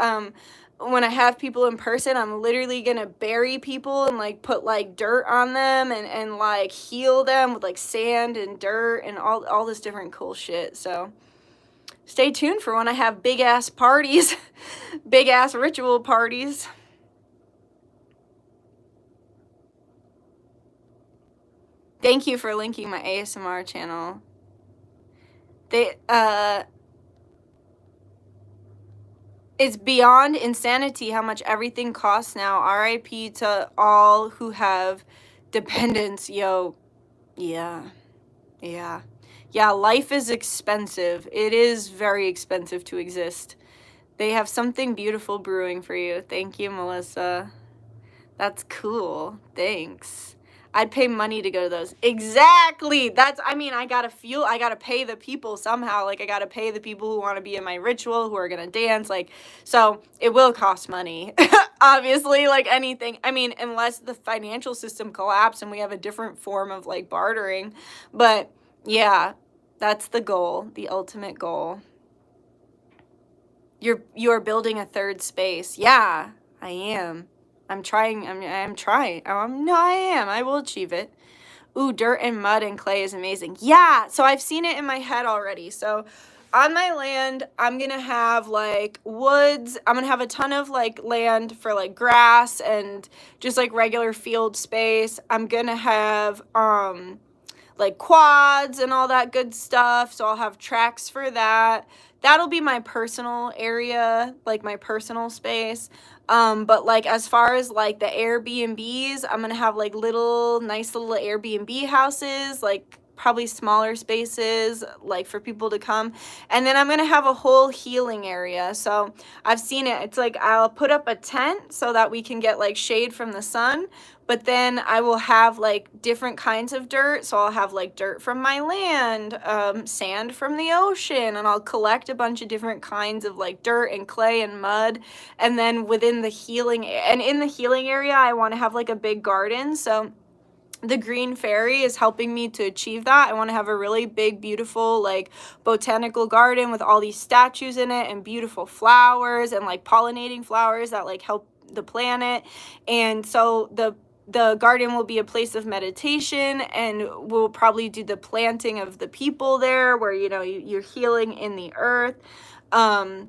When I have people in person, I'm literally going to bury people and like put like dirt on them and like heal them with like sand and dirt and all this different cool shit. So stay tuned for when I have big ass parties, big ass ritual parties. Thank you for linking my ASMR channel. It's beyond insanity how much everything costs now. RIP to all who have dependents. Yo, yeah, life is expensive. It is very expensive to exist. They have something beautiful brewing for you. Thank you, Melissa. That's cool. Thanks. I'd pay money to go to those. Exactly. I mean, I gotta pay the people somehow. Like, I gotta pay the people who want to be in my ritual, who are gonna dance. Like, so it will cost money. Obviously, like anything. I mean, unless the financial system collapses and we have a different form of like bartering. But yeah, that's the goal, the ultimate goal. You're building a third space. Yeah, I am. I'm trying. I'm trying. No, I am. I will achieve it. Ooh, dirt and mud and clay is amazing. Yeah, so I've seen it in my head already. So on my land, I'm going to have like woods. I'm going to have a ton of like land for like grass and just like regular field space. I'm going to have like quads and all that good stuff. So I'll have tracks for that. That'll be my personal area, like my personal space. But like as far as like the Airbnbs, I'm gonna have like nice little Airbnb houses, like probably smaller spaces, like for people to come. And then I'm gonna have a whole healing area. So I've seen it. It's like I'll put up a tent so that we can get like shade from the sun. But then I will have like different kinds of dirt. So I'll have like dirt from my land, sand from the ocean, and I'll collect a bunch of different kinds of like dirt and clay and mud. And then in the healing area, I want to have like a big garden. So the green fairy is helping me to achieve that. I want to have a really big, beautiful, like botanical garden with all these statues in it and beautiful flowers and like pollinating flowers that like help the planet. And so the garden will be a place of meditation, and we'll probably do the planting of the people there where, you know, you're healing in the earth. And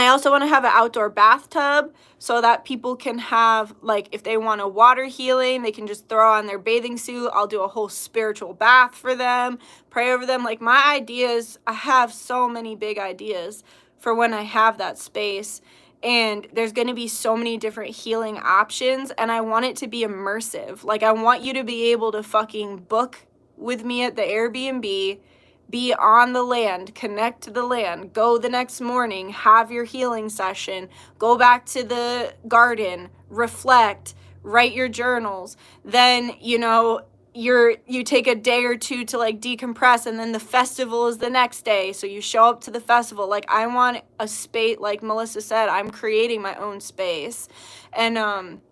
I also want to have an outdoor bathtub so that people can have, like, if they want a water healing, they can just throw on their bathing suit. I'll do a whole spiritual bath for them, pray over them. Like, my ideas, I have so many big ideas for when I have that space. And there's going to be so many different healing options, and I want it to be immersive. Like, I want you to be able to fucking book with me at the Airbnb, be on the land, connect to the land, go the next morning, have your healing session, go back to the garden, reflect, write your journals. Then, you know, you take a day or two to like decompress, and then the festival is the next day. So you show up to the festival. Like, I want a space, like Melissa said, I'm creating my own space. And I'm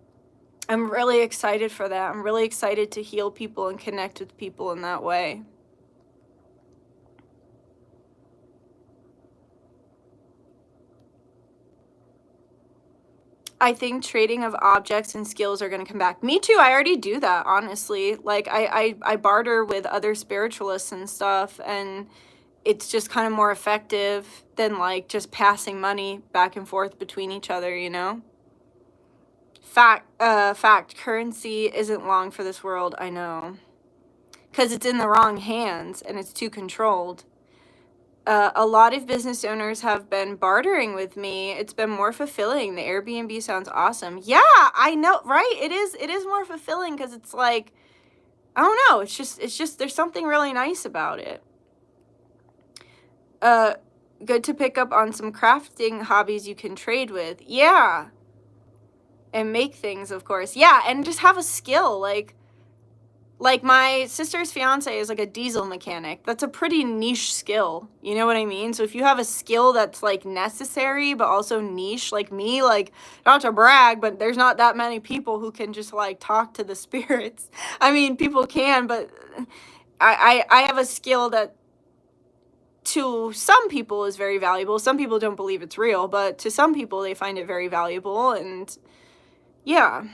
really excited for that. I'm really excited to heal people and connect with people in that way. I think trading of objects and skills are going to come back. Me too. I already do that, honestly. Like, I barter with other spiritualists and stuff, and it's just kind of more effective than like just passing money back and forth between each other, you know? Fact, currency isn't long for this world. I know. Because it's in the wrong hands and it's too controlled. A lot of business owners have been bartering with me. It's been more fulfilling. The Airbnb sounds awesome. Yeah, I know, right? It is more fulfilling because it's like, I don't know. It's just there's something really nice about it. Good to pick up on some crafting hobbies you can trade with. Yeah. And make things, of course. Yeah, and just have a skill. Like my sister's fiance is like a diesel mechanic. That's a pretty niche skill. You know what I mean? So if you have a skill that's like necessary but also niche, like me, like, not to brag, but there's not that many people who can just like talk to the spirits. I mean, people can, but I have a skill that to some people is very valuable. Some people don't believe it's real, but to some people they find it very valuable. And yeah.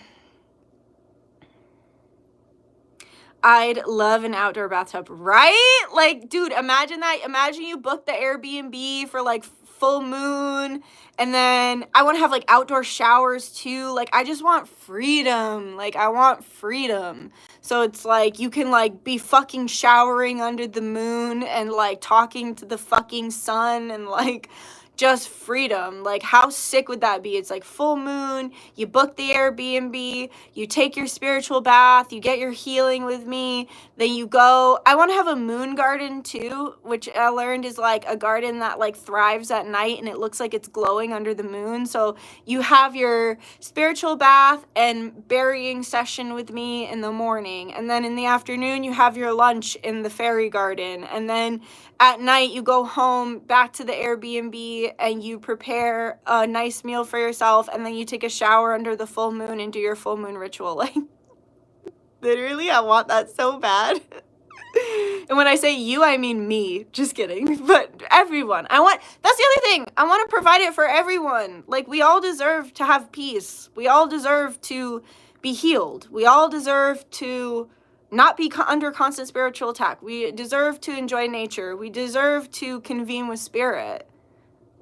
I'd love an outdoor bathtub, right? Like, dude, imagine that. Imagine you book the Airbnb for like full moon, and then I want to have like outdoor showers too. Like, I just want freedom. Like, I want freedom. So it's like you can like be fucking showering under the moon and like talking to the fucking sun and like just freedom. Like, how sick would that be? It's like full moon, you book the Airbnb, you take your spiritual bath, you get your healing with me, then you go. I want to have a moon garden too, which I learned is like a garden that like thrives at night and it looks like it's glowing under the moon. So you have your spiritual bath and burying session with me in the morning, and then in the afternoon you have your lunch in the fairy garden, and then at night you go home back to the Airbnb and you prepare a nice meal for yourself, and then you take a shower under the full moon and do your full moon ritual. Like, literally, I want that so bad. And when I say you, I mean me. Just kidding. But everyone. That's the other thing. I want to provide it for everyone. Like, we all deserve to have peace. We all deserve to be healed. We all deserve to not be under constant spiritual attack. We deserve to enjoy nature. We deserve to convene with spirit.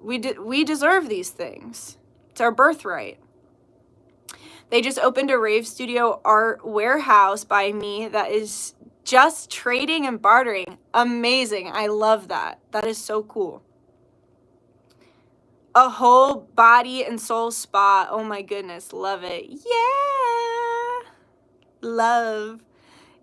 We deserve these things. It's our birthright. They just opened a rave studio art warehouse by me that is just trading and bartering. Amazing. I love that. That is so cool. A whole body and soul spa. Oh my goodness. Love it. Yeah. Love.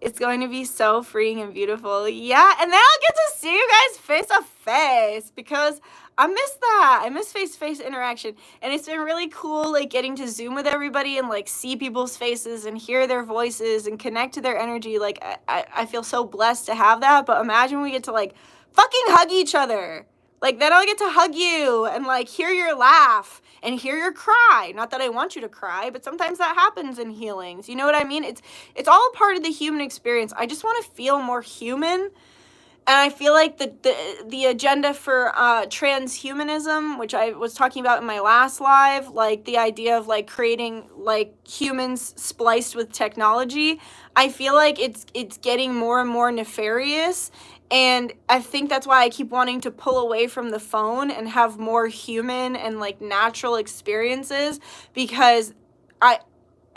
It's going to be so freeing and beautiful. Yeah, and then I'll get to see you guys face to face, because I miss that. I miss face-to-face interaction. And it's been really cool, like, getting to Zoom with everybody and, like, see people's faces and hear their voices and connect to their energy. Like, I feel so blessed to have that. But imagine we get to, like, fucking hug each other. Like, then I'll get to hug you and, like, hear your laugh and hear your cry. Not that I want you to cry, but sometimes that happens in healings. You know what I mean? It's all part of the human experience. I just want to feel more human. And I feel like the agenda for transhumanism, which I was talking about in my last live, like the idea of like creating like humans spliced with technology, I feel like it's getting more and more nefarious. And I think that's why I keep wanting to pull away from the phone and have more human and like natural experiences, because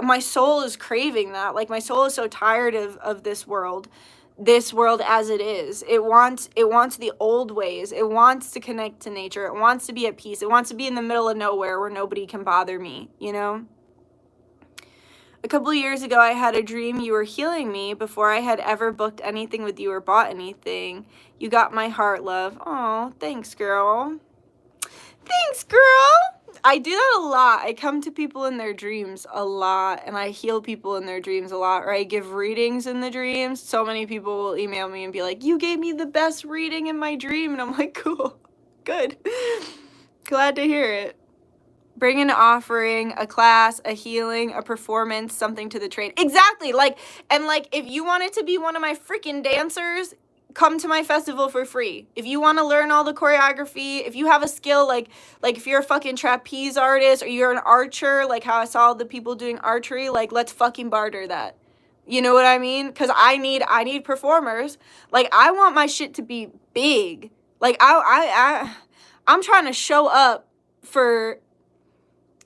my soul is craving that. Like, my soul is so tired of this world as it is. It wants the old ways. It wants to connect to nature. It wants to be at peace. It wants to be in the middle of nowhere where nobody can bother me, you know? A couple of years ago, I had a dream you were healing me before I had ever booked anything with you or bought anything. You got my heart, love. Oh, thanks, girl. Thanks, girl. I do that a lot. I come to people in their dreams a lot, and I heal people in their dreams a lot, or I give readings in the dreams. So many people will email me and be like, you gave me the best reading in my dream. And I'm like, cool. Good. Glad to hear it. Bring an offering, a class, a healing, a performance, something to the trade. Exactly. Like, and like, if you wanted to be one of my freaking dancers, come to my festival for free. If you want to learn all the choreography, if you have a skill, like if you're a fucking trapeze artist or you're an archer, like how I saw the people doing archery, like, let's fucking barter that. You know what I mean? Because I need performers. Like, I want my shit to be big. Like, I'm trying to show up for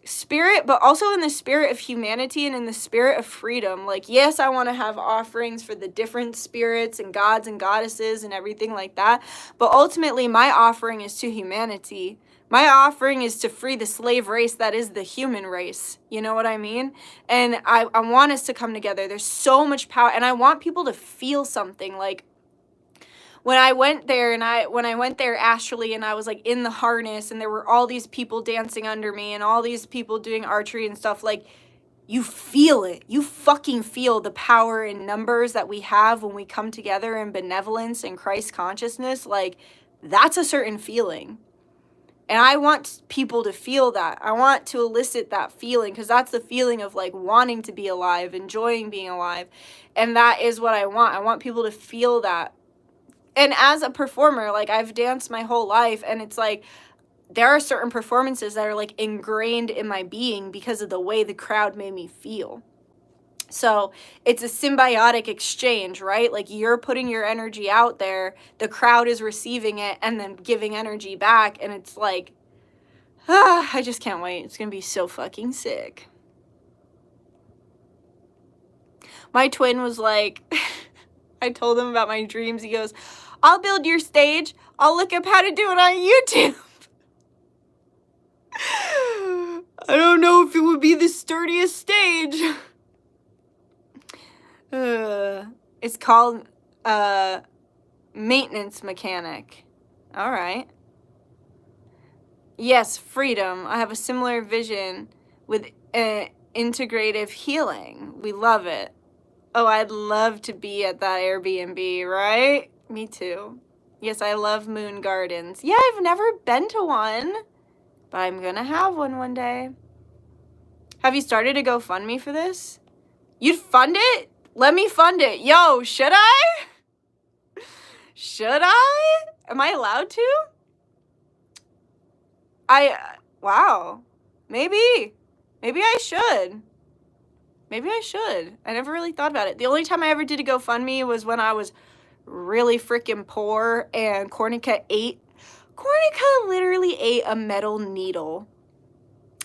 spirit, but also in the spirit of humanity and in the spirit of freedom. Like, yes, I want to have offerings for the different spirits and gods and goddesses and everything like that, but ultimately my offering is to humanity. My offering is to free the slave race that is the human race. You know what I mean? And I want us to come together. There's so much power, and I want people to feel something. Like, when I went there astrally, and I was like in the harness, and there were all these people dancing under me and all these people doing archery and stuff, like, you feel it. You fucking feel the power in numbers that we have when we come together in benevolence and Christ consciousness. Like, that's a certain feeling. And I want people to feel that. I want to elicit that feeling, because that's the feeling of like wanting to be alive, enjoying being alive. And that is what I want. I want people to feel that. And as a performer, like, I've danced my whole life, and it's like there are certain performances that are like ingrained in my being because of the way the crowd made me feel. So it's a symbiotic exchange, right? Like, you're putting your energy out there, the crowd is receiving it and then giving energy back, and it's like, I just can't wait. It's gonna be so fucking sick. My twin was like, I told him about my dreams. He goes, I'll build your stage. I'll look up how to do it on YouTube. I don't know if it would be the sturdiest stage. It's called maintenance mechanic. All right. Yes, freedom. I have a similar vision with integrative healing. We love it. Oh, I'd love to be at that Airbnb, right? Me too. Yes, I love moon gardens. Yeah, I've never been to one, but I'm gonna have one day. Have you started a GoFundMe for this? You'd fund it? Let me fund it. Yo, should I? Should I? Am I allowed to? Wow. Maybe. Maybe I should. Maybe I should. I never really thought about it. The only time I ever did a GoFundMe was when I was really freaking poor and Cornica literally ate a metal needle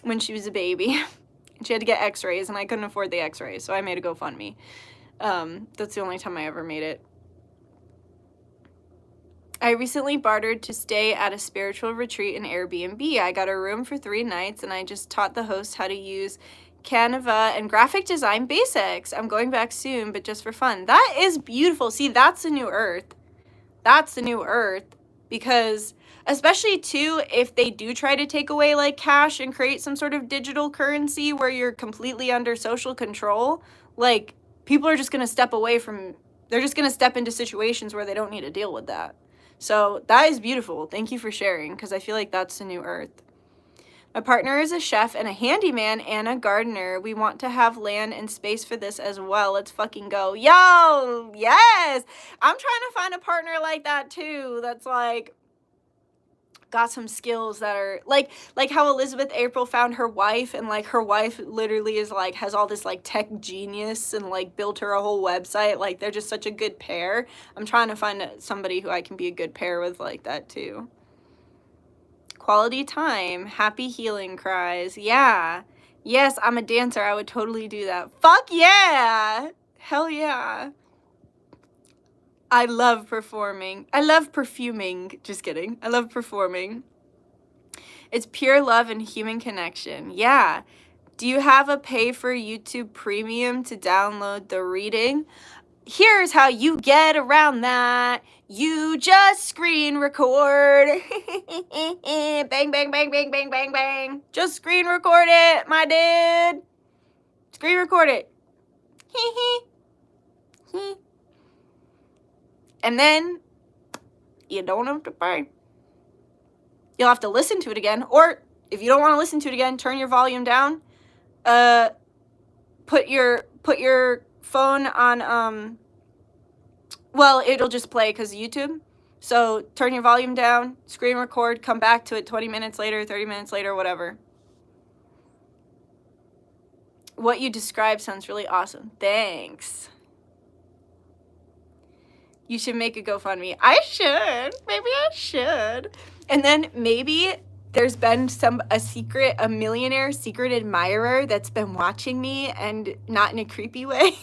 when she was a baby. She had to get x-rays and I couldn't afford the x-rays, so I made a GoFundMe. That's the only time I ever made it. I recently bartered to stay at a spiritual retreat in Airbnb. I got a room for 3 nights and I just taught the host how to use Canva and graphic design basics. I'm going back soon, but just for fun. That is beautiful. See, that's the new earth. That's the new earth. Because especially too, if they do try to take away like cash and create some sort of digital currency where you're completely under social control, like people are just going to step away from, they're just going to step into situations where they don't need to deal with that. So that is beautiful. Thank you for sharing, because I feel like that's the new earth. My partner is a chef and a handyman and a gardener. We want to have land and space for this as well. Let's fucking go. Yo, yes. I'm trying to find a partner like that too. That's like got some skills that are like how Elizabeth April found her wife, and like her wife literally is like has all this like tech genius and like built her a whole website. Like they're just such a good pair. I'm trying to find somebody who I can be a good pair with like that too. Quality time, happy healing cries. Yeah. Yes, I'm a dancer. I would totally do that. Fuck yeah. Hell yeah. I love performing. I love perfuming. Just kidding. I love performing. It's pure love and human connection. Yeah. Do you have a pay for YouTube Premium to download the reading? Here's how you get around that. You just screen record. Bang, bang, bang, bang, bang, bang, bang. Just screen record it, my dude. Screen record it. And then you don't have to pay. You'll have to listen to it again. Or if you don't want to listen to it again, turn your volume down. Put your phone on, well, it'll just play because of YouTube. So turn your volume down, screen record, come back to it 20 minutes later, 30 minutes later, whatever. What you described sounds really awesome. Thanks. You should make a GoFundMe. I should. Maybe I should. And then maybe there's been a millionaire secret admirer that's been watching me, and not in a creepy way.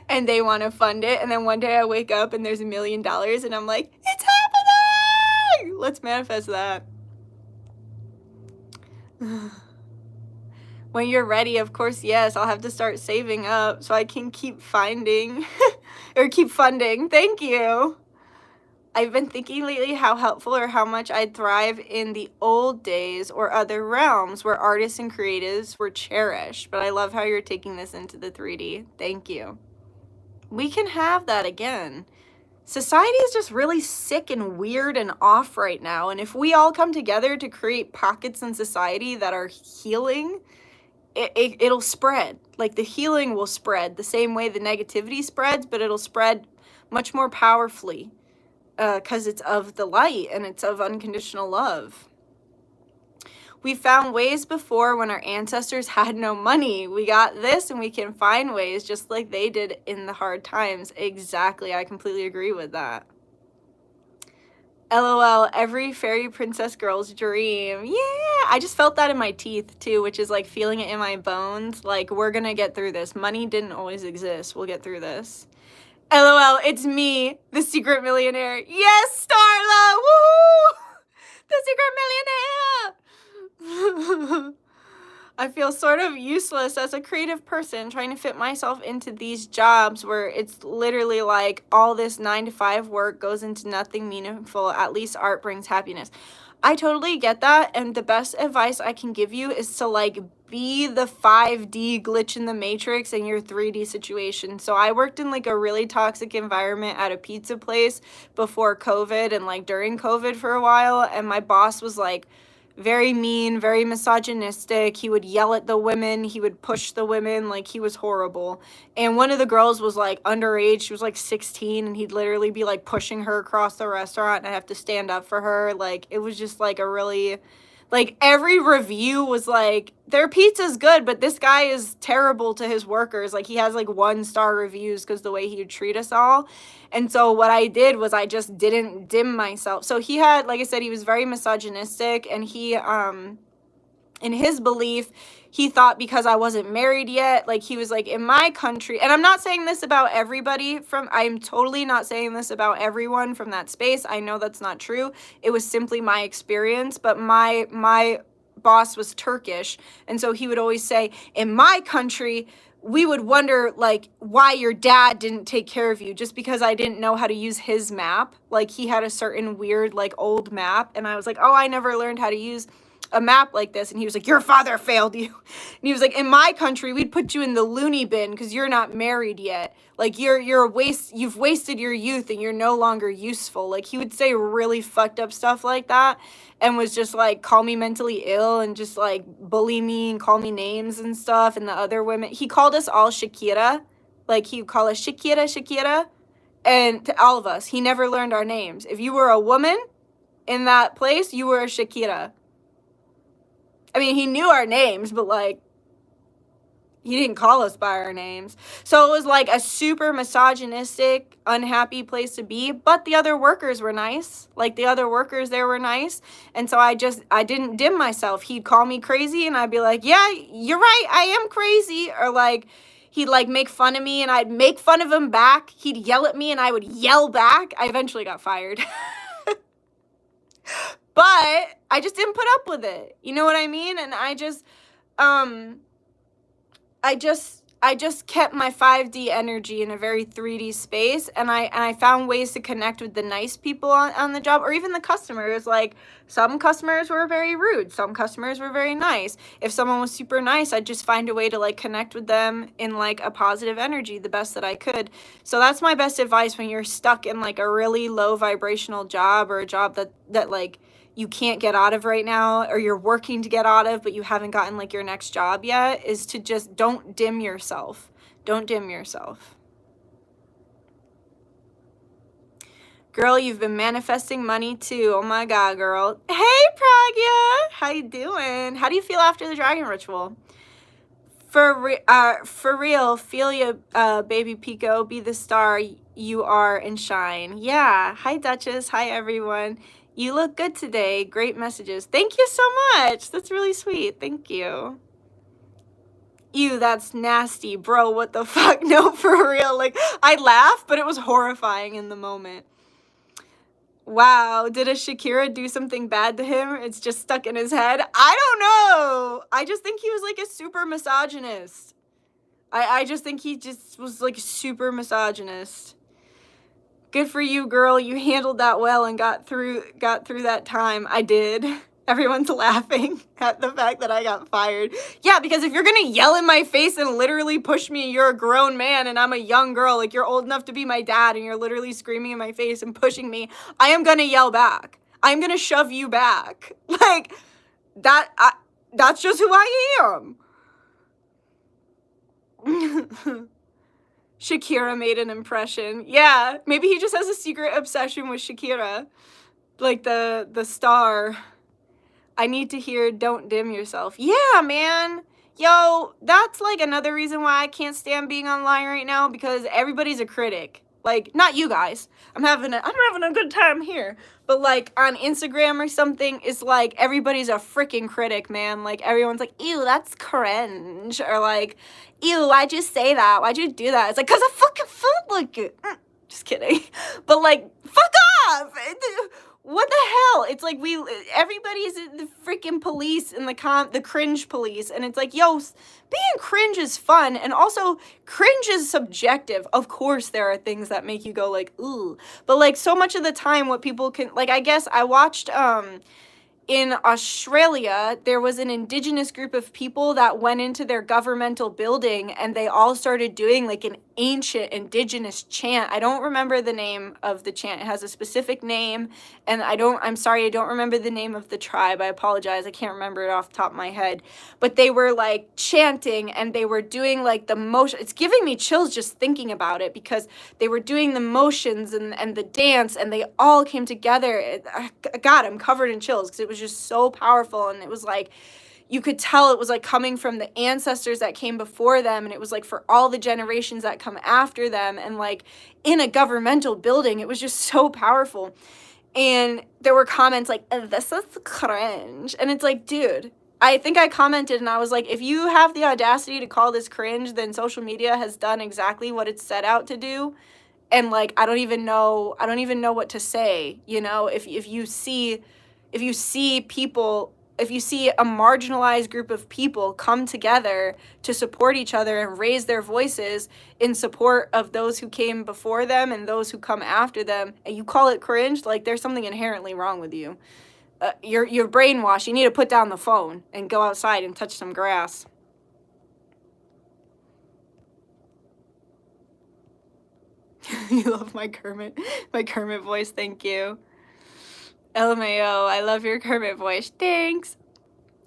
And they want to fund it. And then one day I wake up and there's $1 million and I'm like, it's happening. Let's manifest that. When you're ready, of course, yes, I'll have to start saving up so I can keep finding or keep funding. Thank you. I've been thinking lately how helpful or how much I'd thrive in the old days or other realms where artists and creatives were cherished. But I love how you're taking this into the 3D. Thank you. We can have that again. Society is just really sick and weird and off right now. And if we all come together to create pockets in society that are healing, it'll spread. Like the healing will spread the same way the negativity spreads, but it'll spread much more powerfully because it's of the light and it's of unconditional love. We found ways before when our ancestors had no money. We got this and we can find ways just like they did in the hard times. Exactly. I completely agree with that. LOL, every fairy princess girl's dream. Yeah, I just felt that in my teeth too, which is like feeling it in my bones. Like, we're gonna get through this. Money didn't always exist. We'll get through this. LOL, it's me, the secret millionaire. Yes, Starla! Woohoo! The secret millionaire! I feel sort of useless as a creative person trying to fit myself into these jobs where it's literally like all this 9 to 5 work goes into nothing meaningful. At least art brings happiness. I totally get that, and the best advice I can give you is to like be the 5D glitch in the matrix in your 3D situation. So I worked in like a really toxic environment at a pizza place before COVID and like during COVID for a while, and my boss was like very mean, very misogynistic. He would yell at the women, he would push the women, like he was horrible. And one of the girls was like underage, she was like 16, and he'd literally be like pushing her across the restaurant and I have to stand up for her. Like it was just like a really, like every review was like, their pizza's good, but this guy is terrible to his workers. Like he has like 1-star reviews because the way he would treat us all. And so what I did was I just didn't dim myself. So he had, like I said, he was very misogynistic, and he, in his belief, he thought because I wasn't married yet, like he was like, in my country, and I'm not saying this about everybody I'm totally not saying this about everyone from that space. I know that's not true. It was simply my experience, but my boss was Turkish, and so he would always say, in my country, we would wonder like why your dad didn't take care of you just because I didn't know how to use his map. Like he had a certain weird like old map, and I was like, oh, I never learned how to use a map like this. And he was like, your father failed you. And he was like, in my country, we'd put you in the loony bin because you're not married yet. Like you've wasted your youth and you're no longer useful. Like he would say really fucked up stuff like that, and was just like, call me mentally ill and just like bully me and call me names and stuff. And the other women, he called us all Shakira. Like he would call us Shakira, Shakira. And to all of us, he never learned our names. If you were a woman in that place, you were a Shakira. I mean, he knew our names, but like, he didn't call us by our names. So it was like a super misogynistic, unhappy place to be. But the other workers were nice. Like the other workers there were nice. And so I didn't dim myself. He'd call me crazy and I'd be like, yeah, you're right, I am crazy. Or like, he'd like make fun of me and I'd make fun of him back. He'd yell at me and I would yell back. I eventually got fired. But I just didn't put up with it. You know what I mean? And I just kept my 5D energy in a very 3D space, and I found ways to connect with the nice people on the job, or even the customers. Like some customers were very rude, some customers were very nice. If someone was super nice, I'd just find a way to like connect with them in like a positive energy the best that I could. So that's my best advice when you're stuck in like a really low vibrational job, or a job that like you can't get out of right now, or you're working to get out of, but you haven't gotten like your next job yet, is to just don't dim yourself. Don't dim yourself. Girl, you've been manifesting money too. Oh my God, girl. Hey, Pragya. How you doing? How do you feel after the dragon ritual? For real, feel ya, baby Pico. Be the star you are and shine. Yeah. Hi, Duchess. Hi, everyone. You look good today. Great messages. Thank you so much. That's really sweet. Thank you. Ew, that's nasty. Bro, what the fuck? No, for real. Like, I laughed, but it was horrifying in the moment. Wow, did a Shakira do something bad to him? It's just stuck in his head? I don't know. I just think he was like a super misogynist. I just think he just was like super misogynist. Good for you, girl. You handled that well and got through that time. I did. Everyone's laughing at the fact that I got fired. Yeah, because if you're gonna yell in my face and literally push me, you're a grown man and I'm a young girl, like you're old enough to be my dad, and you're literally screaming in my face and pushing me, I am gonna yell back. I'm gonna shove you back. Like, that's just who I am. Shakira made an impression. Yeah, maybe he just has a secret obsession with Shakira. Like the star. I need to hear Don't Dim Yourself. Yeah, man. Yo, that's like another reason why I can't stand being online right now, because everybody's a critic. Like, not you guys. I'm having a good time here. But like on Instagram or something, it's like everybody's a freaking critic, man. Like everyone's like, ew, that's cringe. Or like, ew, why'd you say that? Why'd you do that? It's like, cause I fucking felt like it. Just kidding. But like, fuck off. What the hell? It's like everybody's the freaking police and the cringe police, and it's like, yo, being cringe is fun, and also cringe is subjective. Of course, there are things that make you go like, ooh, but like so much of the time, what people can like, I guess I watched in Australia, there was an indigenous group of people that went into their governmental building and they all started doing like an ancient indigenous chant. I don't remember the name of the chant. It has a specific name, and I'm sorry, I don't remember the name of the tribe. I apologize. I can't remember it off the top of my head. But they were like chanting and they were doing like the motion. It's giving me chills just thinking about it, because they were doing the motions and the dance, and they all came together. God, I'm covered in chills because it was just so powerful, and it was like, you could tell it was like coming from the ancestors that came before them, and it was like for all the generations that come after them, and like in a governmental building. It was just so powerful. And there were comments like, this is cringe, and it's like, dude, I think I commented and I was like, if you have the audacity to call this cringe, then social media has done exactly what it's set out to do. And like, I don't even know what to say, you know. If you see a marginalized group of people come together to support each other and raise their voices in support of those who came before them and those who come after them, and you call it cringe, like there's something inherently wrong with you. You're brainwashed. You need to put down the phone and go outside and touch some grass. You love my Kermit voice. Thank you. LMAO, I love your Kermit voice. Thanks.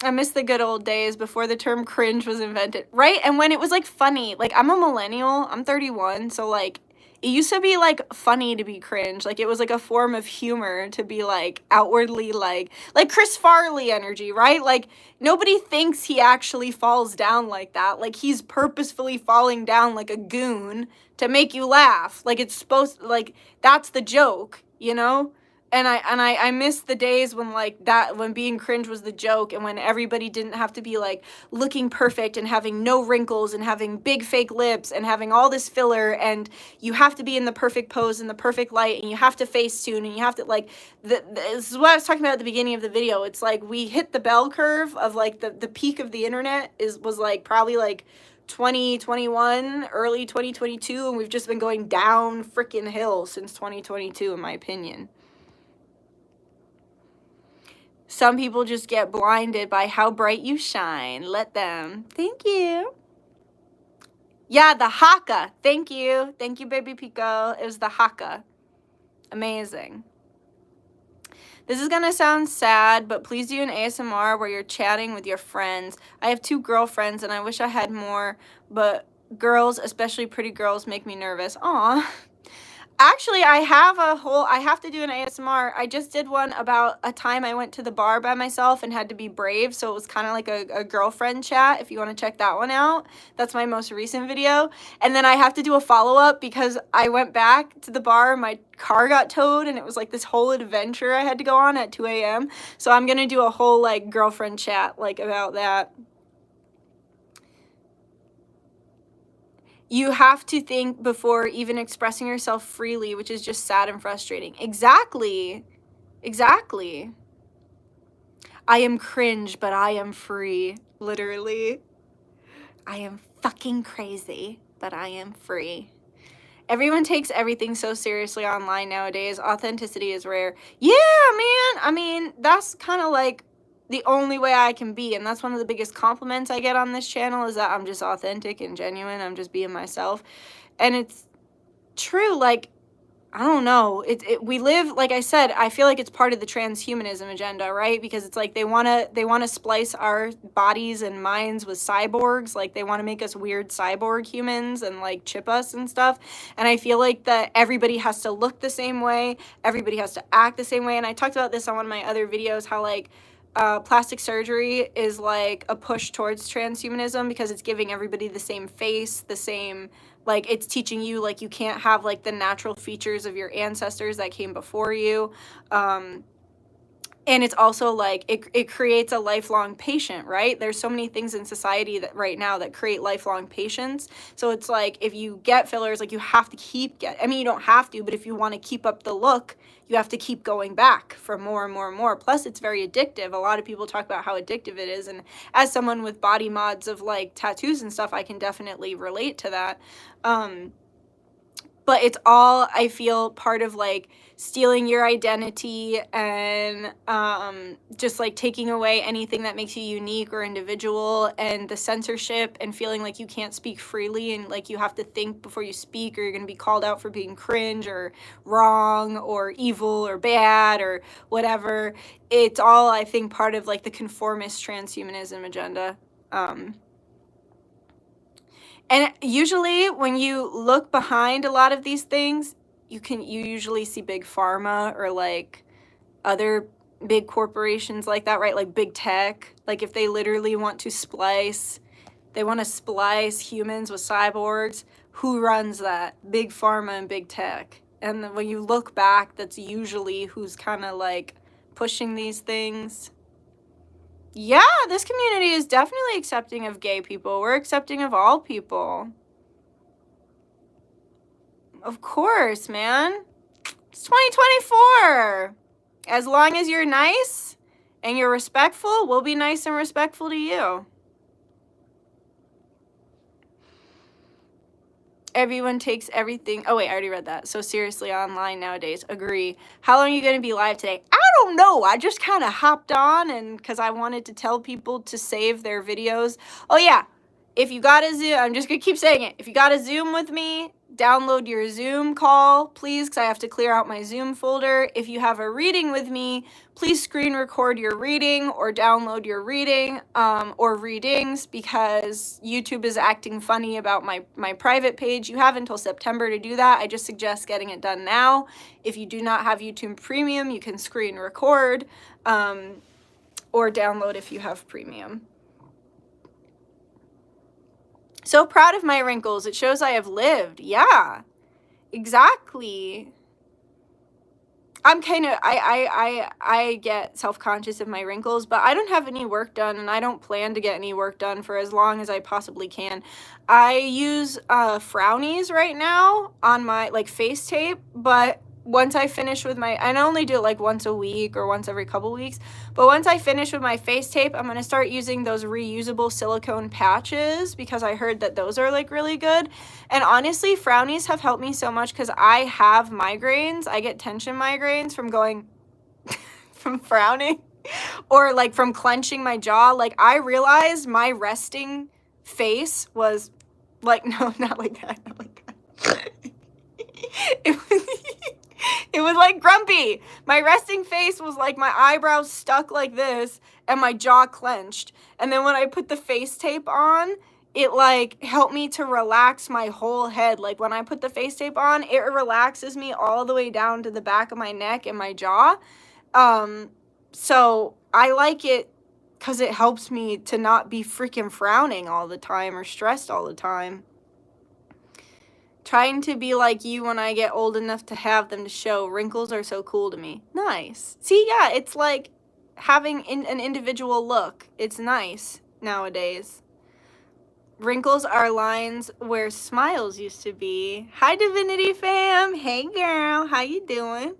I miss the good old days before the term cringe was invented, right? And when it was like funny. Like, I'm a millennial, I'm 31, so like it used to be like funny to be cringe. Like, it was like a form of humor to be like outwardly like Chris Farley energy, right? Like, nobody thinks he actually falls down like that. Like, he's purposefully falling down like a goon to make you laugh. Like, it's supposed, like, that's the joke, you know? And I miss the days when like that, when being cringe was the joke, and when everybody didn't have to be like looking perfect and having no wrinkles and having big fake lips and having all this filler, and you have to be in the perfect pose and the perfect light, and you have to face tune, and you have to like, this is what I was talking about at the beginning of the video. It's like we hit the bell curve of like the peak of the internet was like probably like 2021, early 2022, and we've just been going down freaking hill since 2022, in my opinion. Some people just get blinded by how bright you shine. Let them. Thank you. Yeah, the haka. Thank you. Thank you, Baby Pico. It was the haka. Amazing. This is gonna sound sad, but please do an ASMR where you're chatting with your friends. I have 2 girlfriends and I wish I had more, but girls, especially pretty girls, make me nervous. Aw. Actually, I have to do an ASMR. I just did one about a time I went to the bar by myself and had to be brave, so it was kind of like a girlfriend chat, if you want to check that one out. That's my most recent video. And then I have to do a follow-up because I went back to the bar, my car got towed, and it was like this whole adventure I had to go on at 2 a.m. So I'm gonna do a whole like girlfriend chat like about that. You have to think before even expressing yourself freely, which is just sad and frustrating. Exactly. Exactly. I am cringe, but I am free. Literally. I am fucking crazy, but I am free. Everyone takes everything so seriously online nowadays. Authenticity is rare. Yeah, man. I mean, that's kind of like the only way I can be, and that's one of the biggest compliments I get on this channel, is that I'm just authentic and genuine. I'm just being myself, and it's true. Like, I don't know, we live, like I said, I feel like it's part of the transhumanism agenda, right? Because it's like they want to splice our bodies and minds with cyborgs. Like, they want to make us weird cyborg humans and like chip us and stuff. And I feel like that everybody has to look the same way, everybody has to act the same way. And I talked about this on one of my other videos, how like plastic surgery is like a push towards transhumanism, because it's giving everybody the same face, the same, like, it's teaching you like you can't have like the natural features of your ancestors that came before you. And it's also like it creates a lifelong patient, right? There's so many things in society that right now that create lifelong patients. So it's like if you get fillers, like you have to keep I mean, you don't have to, but if you want to keep up the look, you have to keep going back for more and more and more. Plus, it's very addictive. A lot of people talk about how addictive it is. And as someone with body mods of like tattoos and stuff, I can definitely relate to that. But it's all, I feel, part of like stealing your identity and just like taking away anything that makes you unique or individual, and the censorship and feeling like you can't speak freely and like you have to think before you speak or you're going to be called out for being cringe or wrong or evil or bad or whatever. It's all, I think, part of like the conformist transhumanism agenda. And usually when you look behind a lot of these things, you usually see big pharma or like other big corporations like that, right? Like big tech. Like if they literally want to splice humans with cyborgs, who runs that? Big pharma and big tech. And when you look back, that's usually who's kind of like pushing these things. Yeah, this community is definitely accepting of gay people. We're accepting of all people. Of course, man. It's 2024. As long as you're nice and you're respectful, we'll be nice and respectful to you. Everyone takes everything. Oh, wait, I already read that. So seriously online nowadays. Agree. How long are you going to be live today? I don't know. I just kind of hopped on and because I wanted to tell people to save their videos. Oh, yeah. If you got a Zoom, I'm just going to keep saying it. If you got a Zoom with me, download your Zoom call, please, because I have to clear out my Zoom folder. If you have a reading with me, please screen record your reading or download your reading or readings, because YouTube is acting funny about my private page. You have until September to do that. I just suggest getting it done now. If you do not have YouTube Premium, you can screen record or download if you have Premium. So proud of my wrinkles. It shows I have lived. Yeah, exactly. I'm kind of, I get self-conscious of my wrinkles, but I don't have any work done, and I don't plan to get any work done for as long as I possibly can. I use frownies right now on my, like, face tape, but once I finish with my, I only do it like once a week or once every couple weeks, but once I finish with my face tape, I'm going to start using those reusable silicone patches, because I heard that those are like really good. And honestly, frownies have helped me so much because I have migraines. I get tension migraines from going, from frowning or like from clenching my jaw. Like I realized my resting face was like, no, not like that, not like that. It was like grumpy. My resting face was like my eyebrows stuck like this and my jaw clenched. And then when I put the face tape on, it like helped me to relax my whole head. Like when I put the face tape on, it relaxes me all the way down to the back of my neck and my jaw. So I like it because it helps me to not be freaking frowning all the time or stressed all the time. Trying to be like you when I get old enough to have them to show. Wrinkles are so cool to me. Nice. See, yeah, it's like having an individual look. It's nice nowadays. Wrinkles are lines where smiles used to be. Hi, Divinity fam. Hey, girl. How you doing?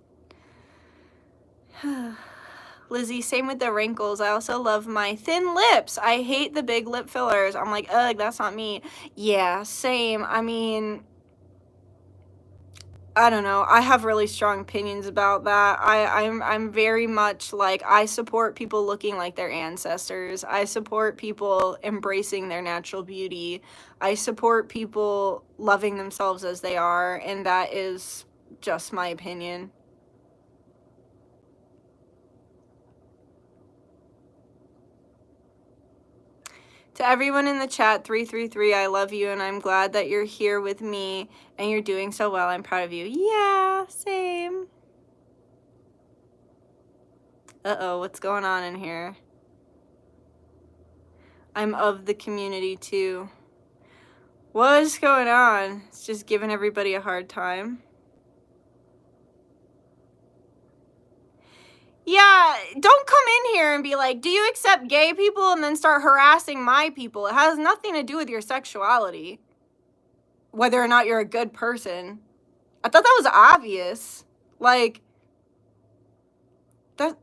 Lizzie, same with the wrinkles. I also love my thin lips. I hate the big lip fillers. I'm like, ugh, that's not me. Yeah, same. I mean, I don't know. I have really strong opinions about that. I'm very much like, I support people looking like their ancestors. I support people embracing their natural beauty. I support people loving themselves as they are, and that is just my opinion. To everyone in the chat, 333, I love you, and I'm glad that you're here with me, and you're doing so well. I'm proud of you. Yeah, same. Uh-oh, what's going on in here? I'm of the community, too. What's going on? It's just giving everybody a hard time. Yeah, don't come in here and be like, do you accept gay people, and then start harassing my people. It has nothing to do with your sexuality. Whether or not you're a good person. I thought that was obvious. Like, that...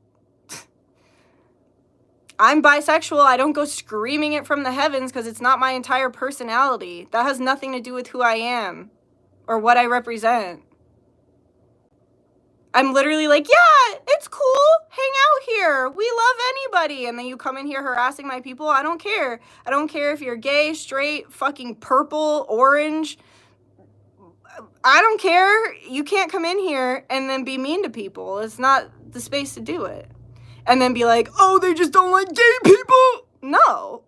I'm bisexual. I don't go screaming it from the heavens because it's not my entire personality. That has nothing to do with who I am or what I represent. I'm literally like, yeah, it's cool. Hang out here. We love anybody. And then you come in here harassing my people. I don't care. I don't care if you're gay, straight, fucking purple, orange. I don't care. You can't come in here and then be mean to people. It's not the space to do it. And then be like, oh, they just don't like gay people. No.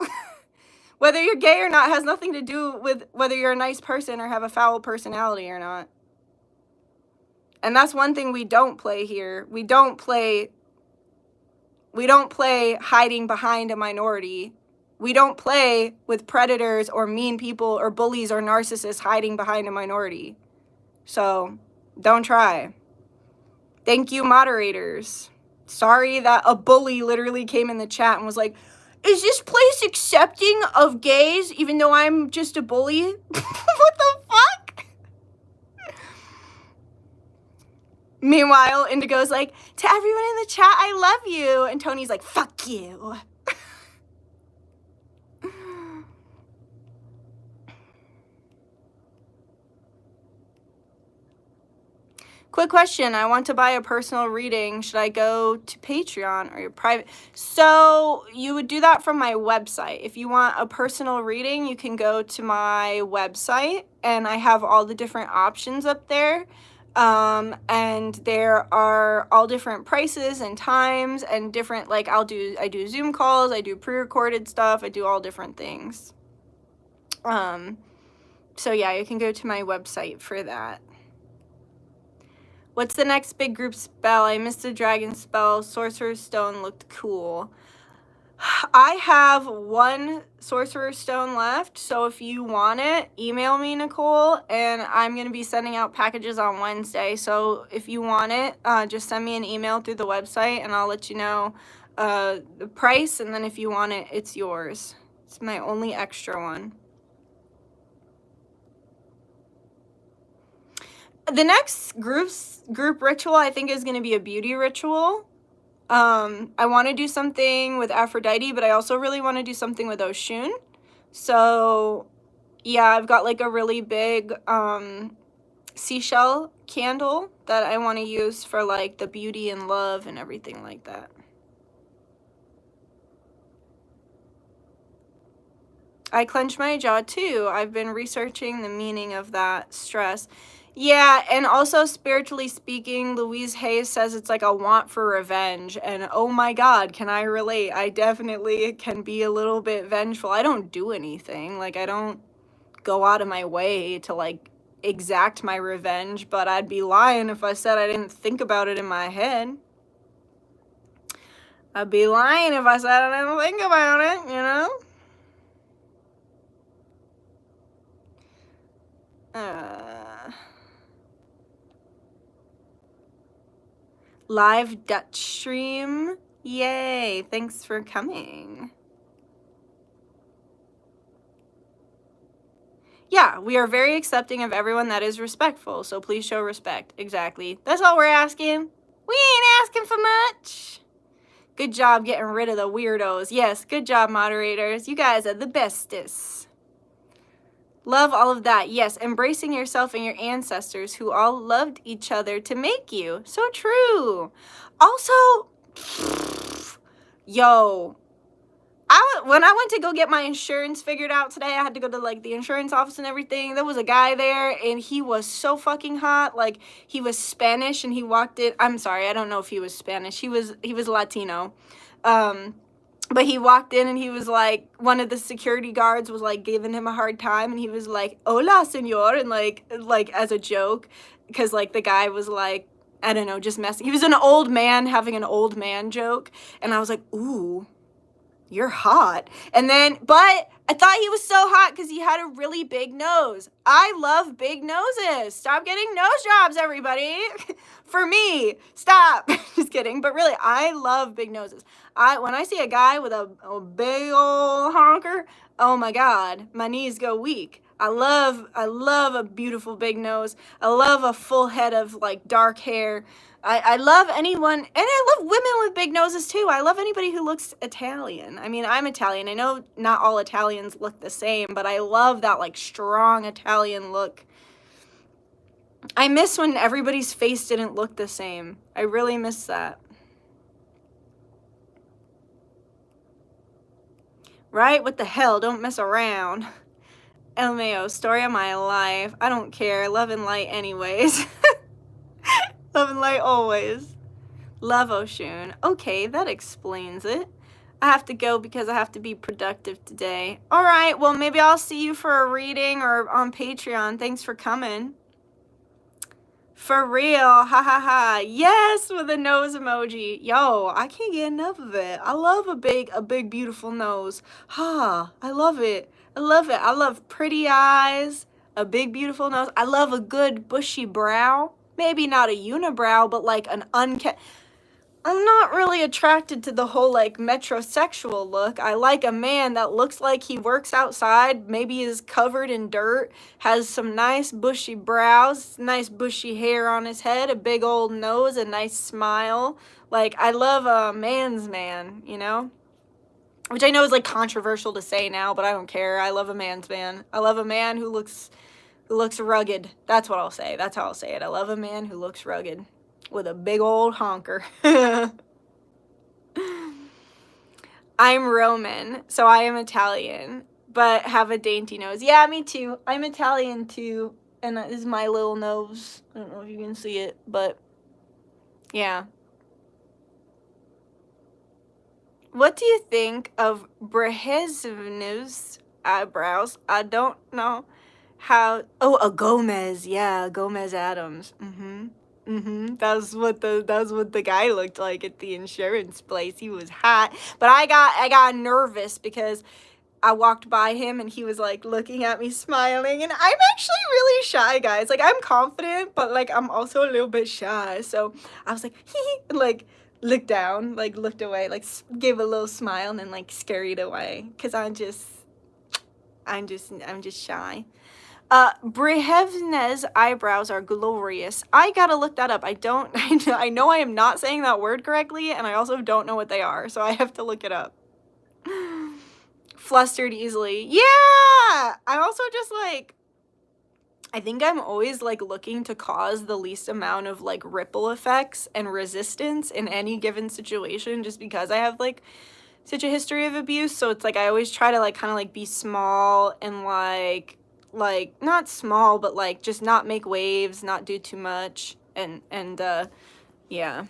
Whether you're gay or not has nothing to do with whether you're a nice person or have a foul personality or not. And that's one thing we don't play here. We don't play hiding behind a minority. We don't play with predators or mean people or bullies or narcissists hiding behind a minority. So, don't try. Thank you, moderators. Sorry that a bully literally came in the chat and was like, is this place accepting of gays even though I'm just a bully? What the fuck? Meanwhile, Indigo's like, to everyone in the chat, I love you. And Tony's like, fuck you. Quick question. I want to buy a personal reading. Should I go to Patreon or your private? So you would do that from my website. If you want a personal reading, you can go to my website, and I have all the different options up there. And there are all different prices and times and different, like, I do Zoom calls, I do pre-recorded stuff, I do all different things. So yeah, you can go to my website for that. What's the next big group spell? I missed the dragon spell. Sorcerer's Stone looked cool. I have one Sorcerer's Stone left, so if you want it, email me, Nicole, and I'm going to be sending out packages on Wednesday. So if you want it, just send me an email through the website, and I'll let you know the price, and then if you want it, it's yours. It's my only extra one. The next group ritual, I think, is going to be a beauty ritual. I want to do something with Aphrodite, but I also really want to do something with Oshun. So, yeah, I've got like a really big seashell candle that I want to use for like the beauty and love and everything like that. I clench my jaw too. I've been researching the meaning of that stress. Yeah, and also spiritually speaking, Louise Hay says it's like a want for revenge, and oh my god, can I relate? I definitely can be a little bit vengeful. I don't do anything, like I don't go out of my way to like exact my revenge, but I'd be lying if I said I didn't think about it in my head. I'd be lying if I said I didn't think about it, you know? Live Dutch stream. Yay, thanks for coming. Yeah, we are very accepting of everyone that is respectful, so please show respect. Exactly. That's all we're asking. We ain't asking for much. Good job getting rid of the weirdos. Yes, good job, moderators. You guys are the bestest. Love all of that. Yes, embracing yourself and your ancestors who all loved each other to make you. So true. Also, yo, when I went to go get my insurance figured out today, I had to go to like the insurance office and everything. There was a guy there and he was so fucking hot. Like he was Spanish and he walked in. I'm sorry, I don't know if he was Spanish. He was Latino. But he walked in and he was like, one of the security guards was like giving him a hard time and he was like, hola, senor, and like as a joke, because like the guy was like, I don't know, just messing. He was an old man having an old man joke, and I was like, ooh, you're hot. And then, but I thought he was so hot because he had a really big nose. I love big noses. Stop getting nose jobs, everybody. For me, stop. Just kidding. But really, I love big noses. When I see a guy with a big old honker, oh my God, my knees go weak. I love a beautiful big nose. I love a full head of like dark hair. I love anyone, and I love women with big noses too. I love anybody who looks Italian. I mean, I'm Italian. I know not all Italians look the same, but I love that like strong Italian look. I miss when everybody's face didn't look the same. I really miss that. Right? What the hell? Don't mess around. LMAO, story of my life. I don't care. Love and light anyways. Love and light always. Love Oshun. Okay, that explains it. I have to go because I have to be productive today. All right, well, maybe I'll see you for a reading or on Patreon. Thanks for coming. For real, ha ha ha. Yes, with a nose emoji. Yo, I can't get enough of it. I love a big, beautiful nose. Ha, I love it. I love it. I love pretty eyes, a big, beautiful nose. I love a good bushy brow. Maybe not a unibrow, but like an unkept. I'm not really attracted to the whole like metrosexual look. I like a man that looks like he works outside, maybe is covered in dirt, has some nice bushy brows, nice bushy hair on his head, a big old nose, a nice smile. Like, I love a man's man, you know? Which I know is like controversial to say now, but I don't care. I love a man's man. I love a man who looks rugged. That's what I'll say. That's how I'll say it. I love a man who looks rugged with a big old honker. I'm Roman, so I am Italian, but have a dainty nose. Yeah, me too. I'm Italian too, and this is my little nose. I don't know if you can see it, but yeah. What do you think of Brezhnev's eyebrows? I don't know how. Oh, a Gomez. Yeah, Gomez Adams. That's what the guy looked like at the insurance place. He was hot, but I got nervous because I walked by him and he was like looking at me smiling, and I'm actually really shy, guys. Like, I'm confident, but like I'm also a little bit shy. So I was like, hee, and like looked down, like looked away, like gave a little smile, and then like scurried away because I'm just shy. Brezhnev's eyebrows are glorious. I gotta look that up. I know I am not saying that word correctly, and I also don't know what they are, so I have to look it up. Flustered easily. Yeah! I'm also just like, I think I'm always like looking to cause the least amount of like ripple effects and resistance in any given situation, just because I have like such a history of abuse. So it's like I always try to like kind of like be small and like not small, but like just not make waves, not do too much, and yeah.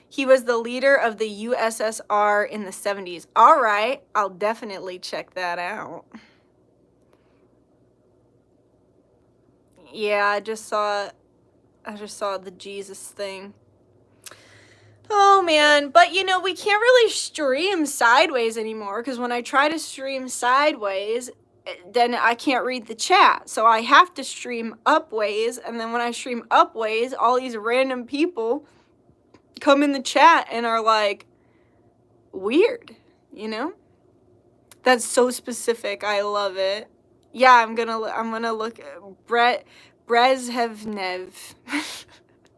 He was the leader of the USSR in the 70s. All right, I'll definitely check that out. Yeah, I just saw the Jesus thing. Oh man, but you know, we can't really stream sideways anymore, because when I try to stream sideways, then I can't read the chat. So I have to stream upways, and then when I stream upways, all these random people come in the chat and are like, weird, you know? That's so specific. I love it. Yeah, I'm gonna look at Brezhnev.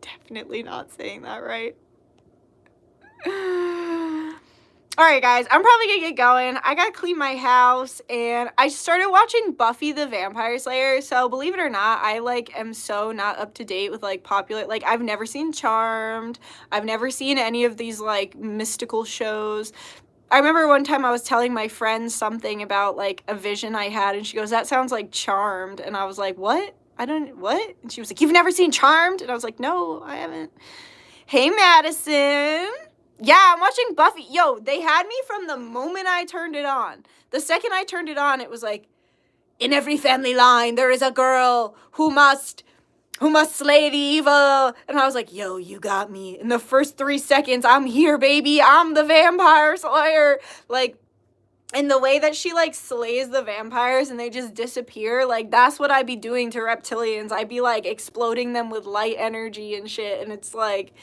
Definitely not saying that right. Alright guys, I'm probably gonna get going. I gotta clean my house, and I started watching Buffy the Vampire Slayer, so believe it or not, I like am so not up to date with like popular, like I've never seen Charmed, I've never seen any of these like mystical shows. I remember one time I was telling my friend something about like a vision I had, and she goes, that sounds like Charmed, and I was like, what? What? And she was like, you've never seen Charmed? And I was like, no, I haven't. Hey Madison. Yeah, I'm watching Buffy. Yo, they had me from the moment I turned it on. The second I turned it on, it was like, in every family line, there is a girl who must who must slay the evil. And I was like, yo, you got me. In the first 3 seconds, I'm here, baby. I'm the vampire slayer. Like, and the way that she, like, slays the vampires and they just disappear, like, that's what I'd be doing to reptilians. I'd be, like, exploding them with light energy and shit, and it's, like,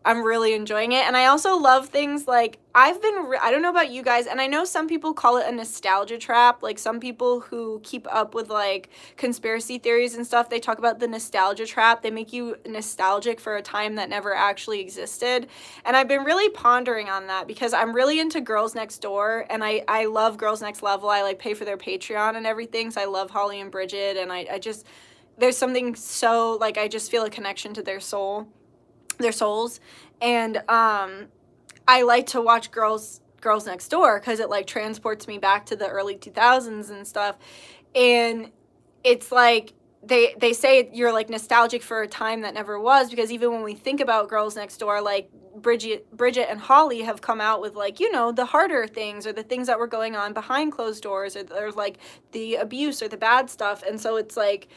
I'm really enjoying it. And I also love things like, I don't know about you guys, and I know some people call it a nostalgia trap, like some people who keep up with like conspiracy theories and stuff, they talk about the nostalgia trap. They make you nostalgic for a time that never actually existed. And I've been really pondering on that because I'm really into Girls Next Door, and I love Girls Next Level. I like pay for their Patreon and everything, so I love Holly and Bridget, and I just, there's something so, like, I just feel a connection to their souls, and I like to watch Girls Next Door because it, like, transports me back to the early 2000s and stuff, and it's like they say you're, like, nostalgic for a time that never was, because even when we think about Girls Next Door, like, Bridget and Holly have come out with, like, you know, the harder things or the things that were going on behind closed doors, or like the abuse or the bad stuff, and so it's like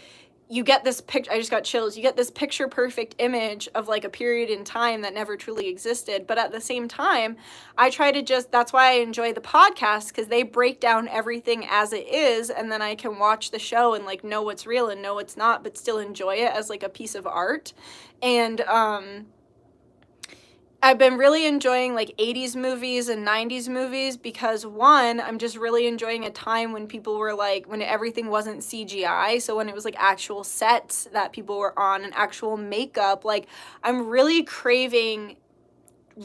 you get this picture, I just got chills, you get this picture perfect image of, like, a period in time that never truly existed. But at the same time, I try to just, that's why I enjoy the podcast, because they break down everything as it is, and then I can watch the show and, like, know what's real and know what's not, but still enjoy it as, like, a piece of art. And I've been really enjoying, like, 80s movies and 90s movies because, one, I'm just really enjoying a time when people were, like, when everything wasn't CGI, so when it was, like, actual sets that people were on and actual makeup. Like, I'm really craving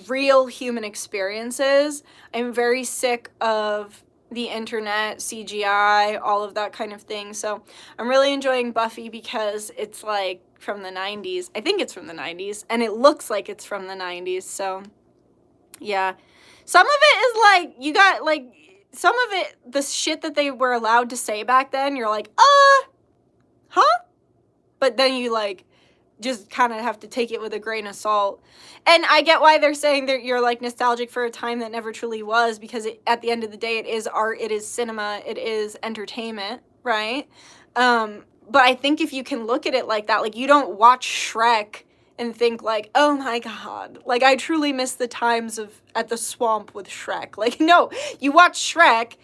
real human experiences. I'm very sick of the internet, CGI, all of that kind of thing. So I'm really enjoying Buffy because it's, like, from the 90s. I think it's from the 90s, and it looks like it's from the 90s, so yeah. Some of it is, like, you got, like, some of it, the shit that they were allowed to say back then, you're like, huh? But then you, like, just kind of have to take it with a grain of salt. And I get why they're saying that you're, like, nostalgic for a time that never truly was, because at the end of the day, it is art, it is cinema, it is entertainment, right? But I think if you can look at it like that, like, you don't watch Shrek and think, like, oh my god, like, I truly miss the times of at the swamp with Shrek. Like, no, you watch Shrek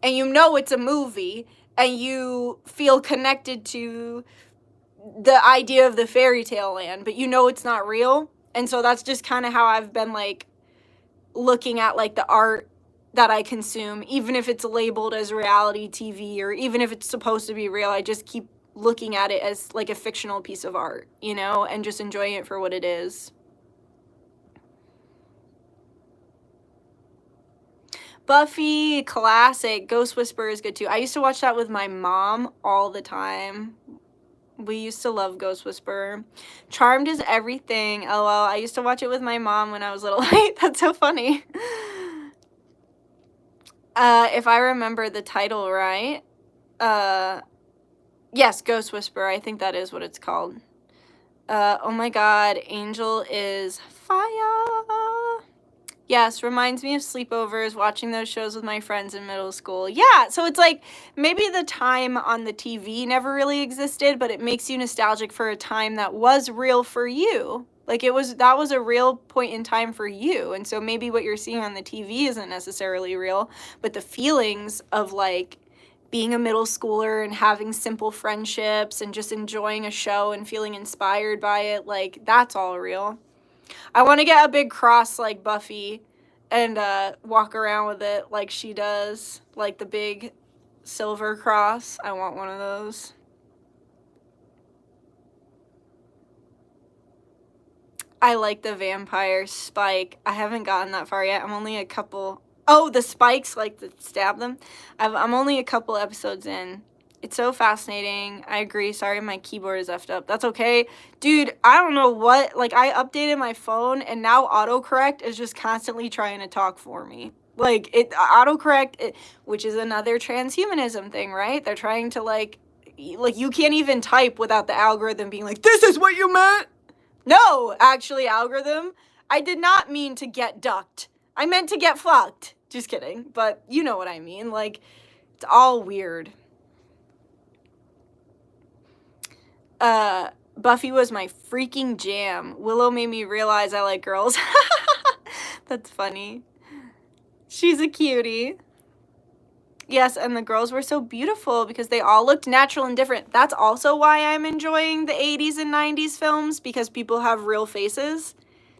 and you know it's a movie and you feel connected to the idea of the fairy tale land, but you know it's not real. And so that's just kind of how I've been, like, looking at, like, the art that I consume, even if it's labeled as reality TV, or even if it's supposed to be real, I just keep looking at it as, like, a fictional piece of art, you know, and just enjoying it for what it is. Buffy, classic. Ghost Whisperer is good too. I used to watch that with my mom all the time. We used to love Ghost Whisperer. Charmed is everything. LOL. I used to watch it with my mom when I was little. That's so funny. If I remember the title right, yes, Ghost Whisperer. I think that is what it's called. Oh my god, Angel is fire. Yes, reminds me of sleepovers, watching those shows with my friends in middle school. Yeah, so it's like, maybe the time on the TV never really existed, but it makes you nostalgic for a time that was real for you. Like, that was a real point in time for you. And so maybe what you're seeing on the TV isn't necessarily real, but the feelings of, like, being a middle schooler and having simple friendships and just enjoying a show and feeling inspired by it, like, that's all real. I want to get a big cross like Buffy and walk around with it like she does, like the big silver cross. I want one of those. I like the vampire spike. I haven't gotten that far yet. I'm only a couple... Oh, the spikes, like, to stab them. I'm only a couple episodes in. It's so fascinating. I agree. Sorry, my keyboard is effed up. That's okay. Dude, I don't know what... Like, I updated my phone, and now autocorrect is just constantly trying to talk for me. Like, autocorrect, which is another transhumanism thing, right? They're trying to, like, you can't even type without the algorithm being like, this is what you meant! No, actually, algorithm, I did not mean to get ducked. I meant to get fucked. Just kidding. But you know what I mean. Like, it's all weird. Buffy was my freaking jam. Willow made me realize I like girls. That's funny. She's a cutie. Yes, and the girls were so beautiful because they all looked natural and different. That's also why I'm enjoying the 80s and 90s films, because people have real faces.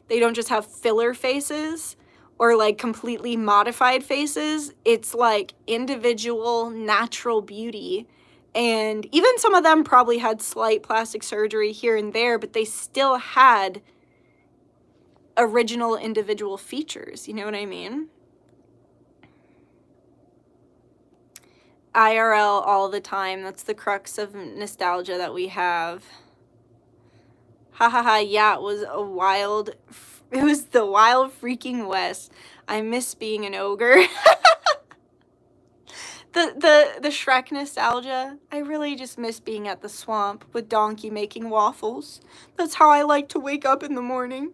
They don't just have filler faces or like completely modified faces. It's like individual natural beauty. And even some of them probably had slight plastic surgery here and there, but they still had original individual features. You know what I mean? IRL all the time. That's the crux of nostalgia that we have. Ha ha ha, yeah, it was the wild freaking West. I miss being an ogre. the Shrek nostalgia. I really just miss being at the swamp with Donkey making waffles. That's how I like to wake up in the morning.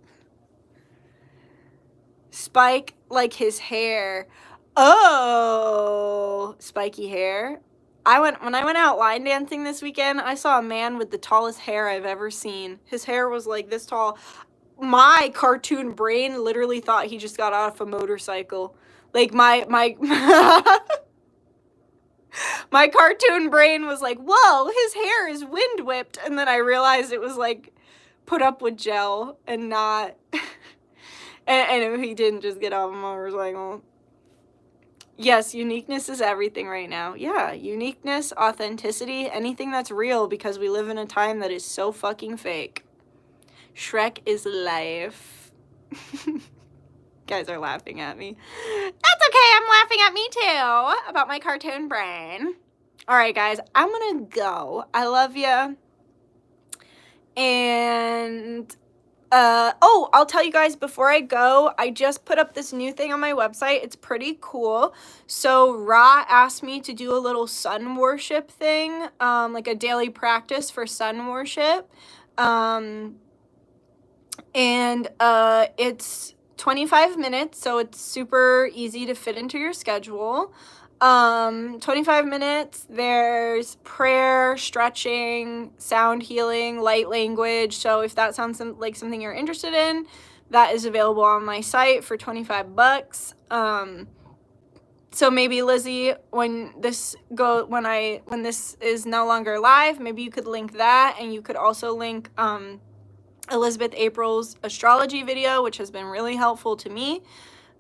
Spike, like his hair. Oh, spiky hair. When I went out line dancing this weekend, I saw a man with the tallest hair I've ever seen. His hair was like this tall. My cartoon brain literally thought he just got off a motorcycle. Like my my cartoon brain was like, whoa, his hair is wind whipped. And then I realized it was like put up with gel and not, and he didn't just get off a motorcycle. Yes, uniqueness is everything right now. Yeah, uniqueness, authenticity, anything that's real, because we live in a time that is so fucking fake. Shrek is life. Guys are laughing at me. That's okay, I'm laughing at me too about my cartoon brain. All right, guys, I'm gonna go. I love you. And oh, I'll tell you guys before I go, I just put up this new thing on my website. It's pretty cool. So Ra asked me to do a little sun worship thing, like a daily practice for sun worship. And it's 25 minutes, so it's super easy to fit into your schedule. 25 minutes, there's prayer, stretching, sound healing, light language. So if that sounds like something you're interested in, that is available on my site for $25. So maybe Lizzie, when this is no longer live, maybe you could link that, and you could also link Elizabeth April's astrology video, which has been really helpful to me.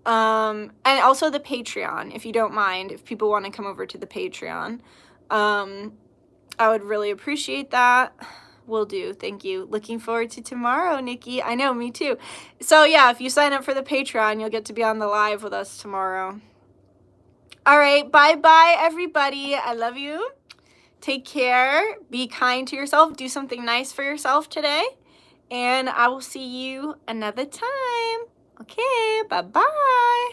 And also the Patreon, if you don't mind, if people want to come over to the Patreon. I would really appreciate that. Will do. Thank you. Looking forward to tomorrow, Nikki. I know, me too. So yeah, if you sign up for the Patreon, you'll get to be on the live with us tomorrow. All right. Bye-bye, everybody. I love you. Take care. Be kind to yourself. Do something nice for yourself today. And I will see you another time. Okay, bye-bye.